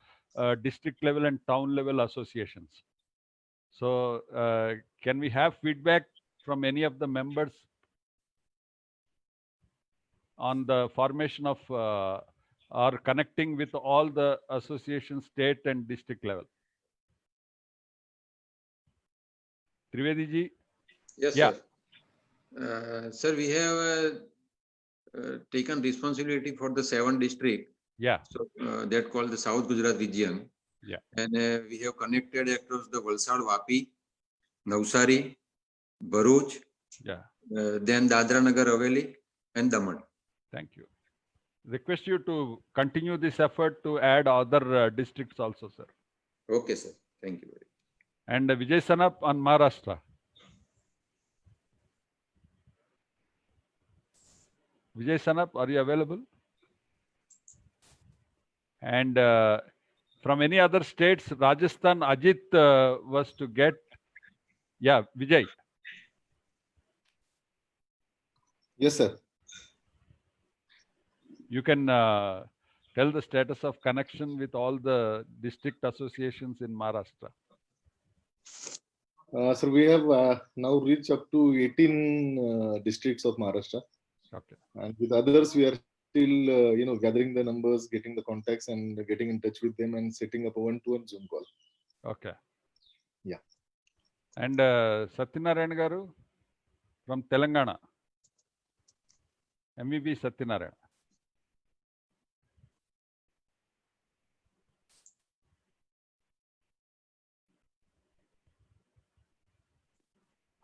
district level and town level associations. So can we have feedback from any of the members on the formation of or connecting with all the associations, state and district level? Trivedi ji? Yes, yeah. Sir. Sir, we have taken responsibility for the 7 districts. Yeah. So that called the South Gujarat region. Yeah. And we have connected across the Valsad, Vapi, Navsari, Bharuch, yeah. Then Dadra Nagar Haveli and Daman. Thank you. Request you to continue this effort to add other districts also, sir. Okay, sir. Thank you very much. And Vijay Sanap on Maharashtra. Vijay Sanap, are you available? And from any other states, Rajasthan, Ajit was to get. Yeah, Vijay. Yes, sir. You can tell the status of connection with all the district associations in Maharashtra. Sir, we have now reached up to 18 districts of Maharashtra. Okay. And with others, we are still, gathering the numbers, getting the contacts, and getting in touch with them, and setting up a one-to-one Zoom call. Okay. Yeah. And Satyanarayan Garu from Telangana. MEB Satyanarayan.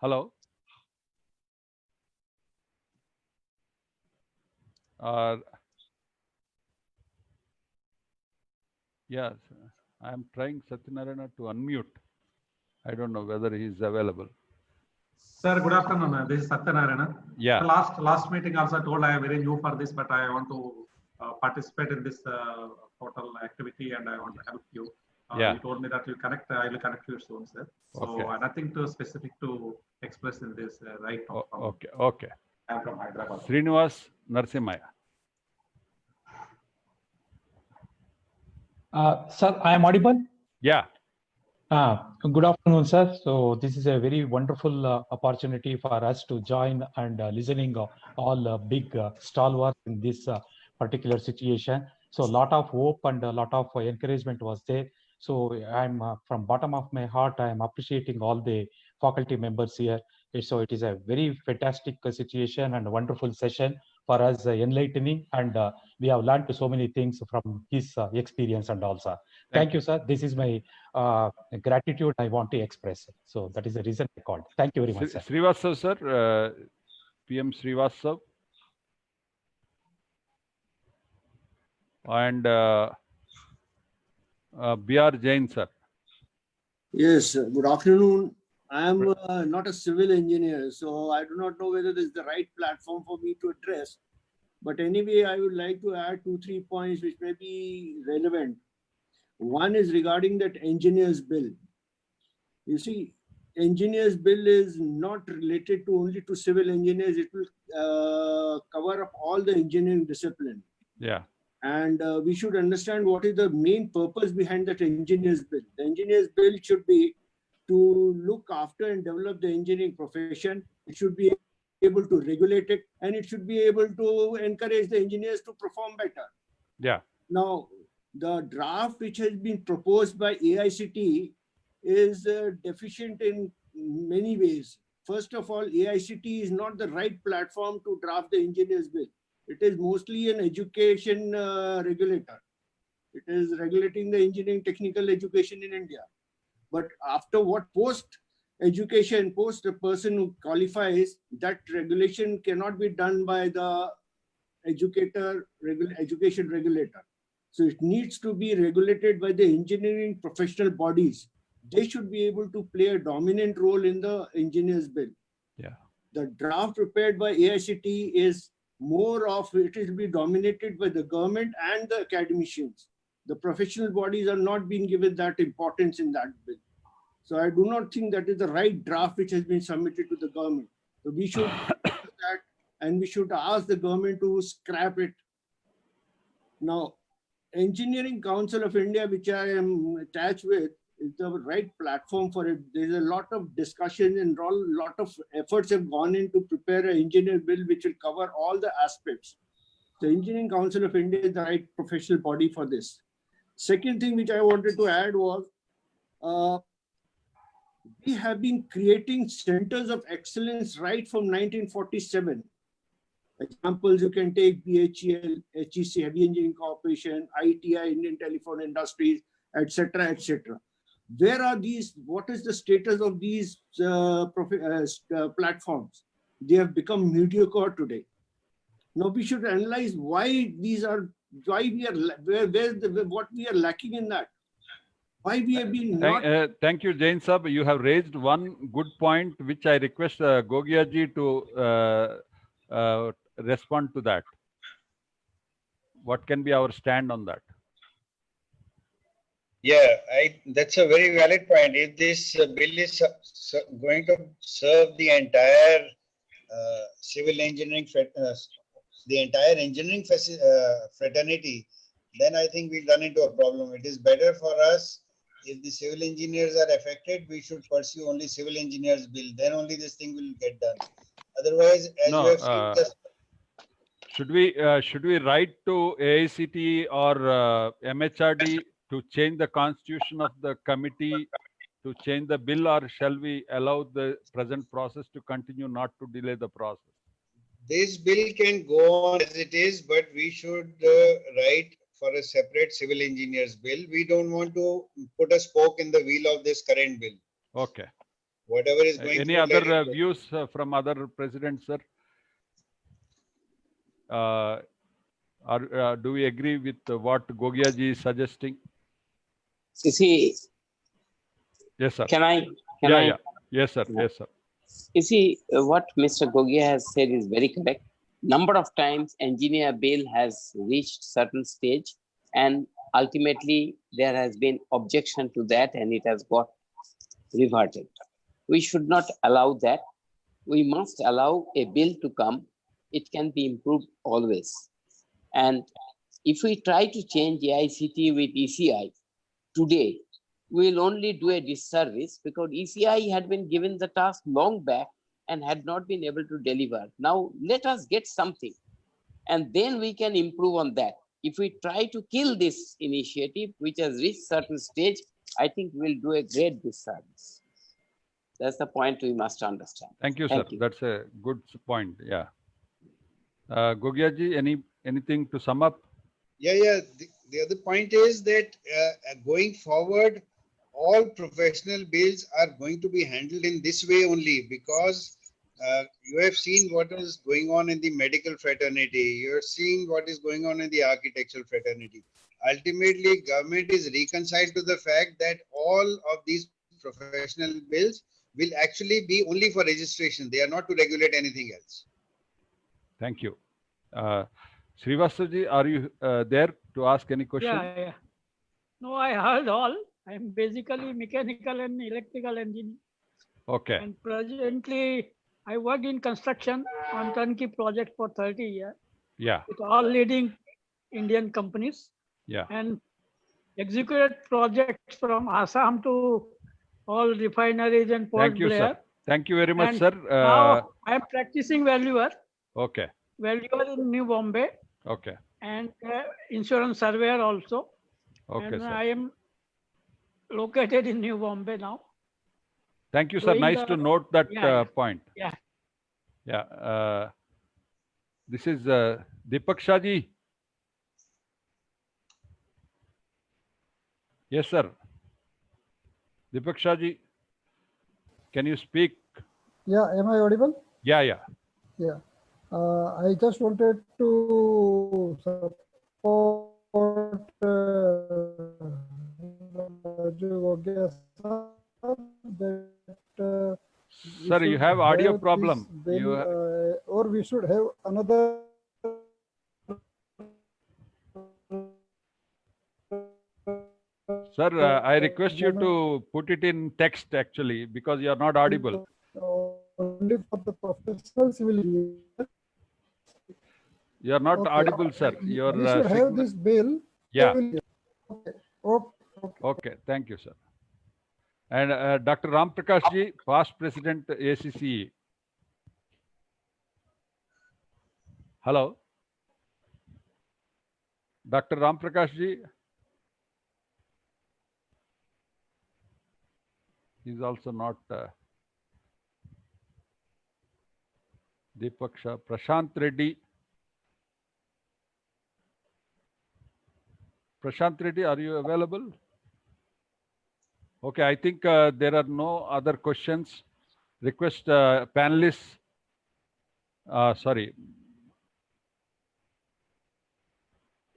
Hello. Yes, I am trying Satyanarayana to unmute. I don't know whether he is available. Sir, good afternoon. This is Satyanarayana. Yeah. Last meeting also I told I am very new for this, but I want to participate in this portal activity and I want to help you. Yeah. You told me that you connect. I will connect you soon, sir. So Okay. nothing too specific to express in this right now. Okay. Okay. I am from Hyderabad. Srinivas Narsimaya. Sir, I am audible? Yeah. Good afternoon, sir. So this is a very wonderful opportunity for us to join and listening all big stalwarts in this particular situation. So a lot of hope and a lot of encouragement was there. So I'm from bottom of my heart, I am appreciating all the faculty members here. So it is a very fantastic situation and a wonderful session for us, enlightening, and we have learned so many things from his experience and also. Thank you, sir. This is my gratitude I want to express. So that is the reason I called. Thank you very much, sir. Srivastav, sir, PM Srivastav. And B.R. Jain, sir. Yes, good afternoon. I am not a civil engineer, so I do not know whether this is the right platform for me to address. But anyway, I would like to add 2-3 points which may be relevant. One is regarding that engineer's bill. You see, engineer's bill is not related to only to civil engineers. It will cover up all the engineering discipline. Yeah. And we should understand what is the main purpose behind that engineer's bill. The engineer's bill should be to look after and develop the engineering profession. It should be able to regulate it, and it should be able to encourage the engineers to perform better. Yeah. Now, the draft which has been proposed by AICTE is deficient in many ways. First of all, AICTE is not the right platform to draft the engineer's bill. It is mostly an education regulator. It is regulating the engineering technical education in India. But after what post-education, post a person who qualifies, that regulation cannot be done by the education regulator. So it needs to be regulated by the engineering professional bodies. They should be able to play a dominant role in the engineer's bill. Yeah. The draft prepared by AICTE is more of, it will be dominated by the government and the academicians. The professional bodies are not being given that importance in that bill. So I do not think that is the right draft which has been submitted to the government. So we should do that, and we should ask the government to scrap it. Now, Engineering Council of India, which I am attached with, is the right platform for it. There's a lot of discussion and a lot of efforts have gone in to prepare an engineer bill which will cover all the aspects. The Engineering Council of India is the right professional body for this. Second thing which I wanted to add was, we have been creating centers of excellence right from 1947. Examples you can take: BHEL, HEC, Heavy Engineering Corporation, ITI, Indian Telephone Industries, etc., etc. Where are these? What is the status of these platforms? They have become mediocre today. Now we should analyze why these are, why we are, what we are lacking in that. Why we have been not. Thank you, Jain Sab. You have raised one good point, which I request Gogia ji to respond to that. What can be our stand on that? Yeah, that's a very valid point. If this bill is going to serve the entire civil engineering, the entire engineering fraternity, then I think we'll run into a problem. It is better for us if the civil engineers are affected, we should pursue only civil engineers bill. Then only this thing will get done. Otherwise, as no, we have seen, should we write to AICTE or MHRD to change the constitution of the committee to change the bill, or shall we allow the present process to continue, not to delay the process? this bill can go on as it is, but we should write for a separate civil engineers bill. We don't want to put a spoke in the wheel of this current bill. Okay. Whatever is going. Any other views from other presidents, sir? Do we agree with what Gogia ji is suggesting? You see. Yes, sir. Can I? Yeah. Yes, sir. Yes, sir. You see, what Mr. Gogia has said is very correct. Number of times engineer bill has reached certain stage, and ultimately there has been objection to that and it has got reverted. We should not allow that. We must allow a bill to come. It can be improved always. And if we try to change AICTE with ECI today, we will only do a disservice, because ECI had been given the task long back and had not been able to deliver. Now let us get something and then we can improve on that. If we try to kill this initiative, which has reached certain stage, I think we'll do a great disservice. That's the point we must understand. Thank you, sir. That's a good point. Yeah. Gogia ji, anything to sum up? Yeah. The other point is that going forward, all professional bills are going to be handled in this way only, because you have seen what is going on in the medical fraternity. You are seeing what is going on in the architectural fraternity. Ultimately, government is reconciled to the fact that all of these professional bills will actually be only for registration. They are not to regulate anything else. Thank you. Srivastav ji, are you there to ask any question? Yeah. No, I heard all. I'm basically mechanical and electrical engineer. Okay. And presently, I work in construction on turnkey project for 30 years. Yeah. With all leading Indian companies. Yeah. And executed projects from Assam to all refineries and Port Thank you, Blair. sir. Thank you very much, And sir. now I am practicing valuer. Okay. Valuer in New Bombay. Okay. And insurance surveyor also. Okay, and sir. I am located in New Bombay now. Thank you, sir. Doing Nice to note that point. Yeah. Yeah. This is Deepak Shah ji. Yes, sir. Deepak Shah ji, can you speak? Yeah, am I audible? Yeah. Yeah. I just wanted to support that Sir, you have audio problem. Or we should have another. Sir, I request you to put it in text actually, because you are not audible. Only for the professional civil engineer. You are not Okay. audible, sir. Your We should have this bill. Yeah. Okay. Okay. Thank you, sir. And Dr. Ram Prakash ji, past president ACCE. Hello. Dr. Ram Prakash ji. He's also not Deepak Shah. Prashant Reddy. Prashant Reddy, are you available? Okay, I think there are no other questions. Request panelists. Sorry.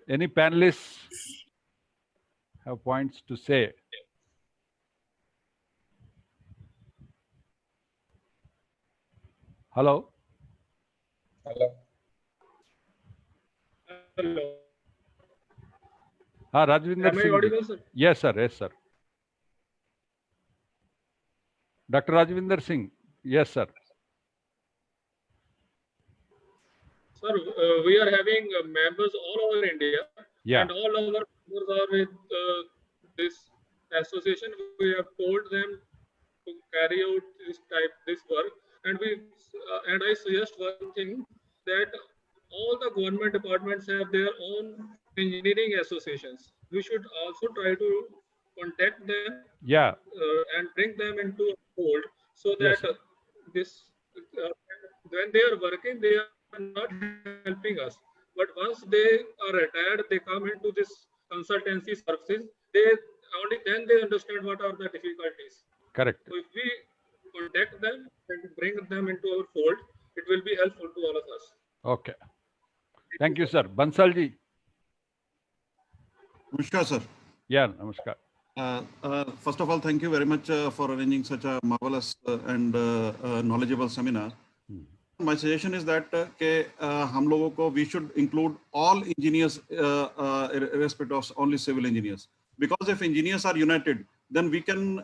Any panelists have points to say? Hello. Hello. Rajvinder Am I Singh. audible, sir? Yes, sir. Yes, sir. Dr. Rajvinder Singh. Yes, sir. Sir, we are having members all over India. Yeah. And all our members are with this association. We have told them to carry out this work. And I suggest one thing, that all the government departments have their own engineering associations. We should also try to contact them. Yeah. And bring them into a fold, so Yes, that when they are working, they are not helping us. But once they are retired, they come into this consultancy services. Only then they understand what are the difficulties. Correct. So if we contact them and bring them into our fold, it will be helpful to all of us. Okay. Thank you, sir. Bansal ji. Namaskar, sir. Yeah, namaskar. First of all, thank you very much for arranging such a marvelous and knowledgeable seminar. My suggestion is that we should include all engineers, irrespective of only civil engineers. Because if engineers are united, then we can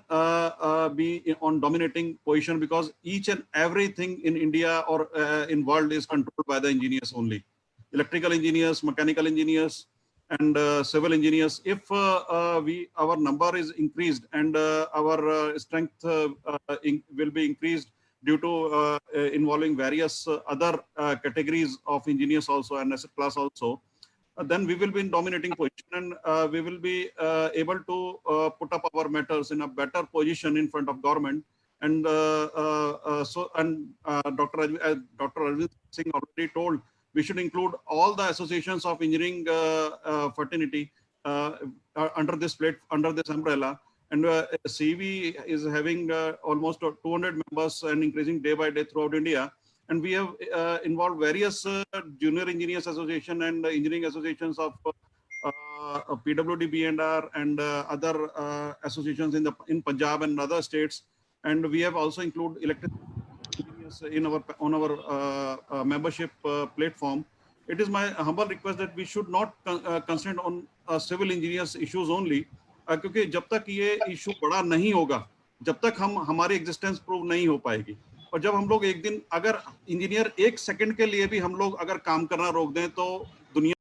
be on dominating position, because each and everything in India or in world is controlled by the engineers only. Electrical engineers, mechanical engineers, and civil engineers. If our number is increased and our strength will be increased due to involving various other categories of engineers also and asset class also, then we will be in dominating position, and we will be able to put up our matters in a better position in front of government, and Dr. Arvind Singh already told we should include all the associations of engineering fraternity under this umbrella. And CV is having almost 200 members and increasing day by day throughout India. And we have involved various junior engineers association and engineering associations of PWD, B&R, and other associations in Punjab and other states. And we have also included electric engineers on our membership platform. It is my humble request that we should not concentrate on civil engineers issues only, क्योंकि जब तक ये issue बड़ा नहीं होगा, जब तक हमारी एग्जिस्टेंस प्रूव नहीं हो पाएगी। और जब हम लोग एक दिन अगर इंजीनियर एक सेकंड के लिए भी हम लोग अगर काम करना रोक दें तो दुनिया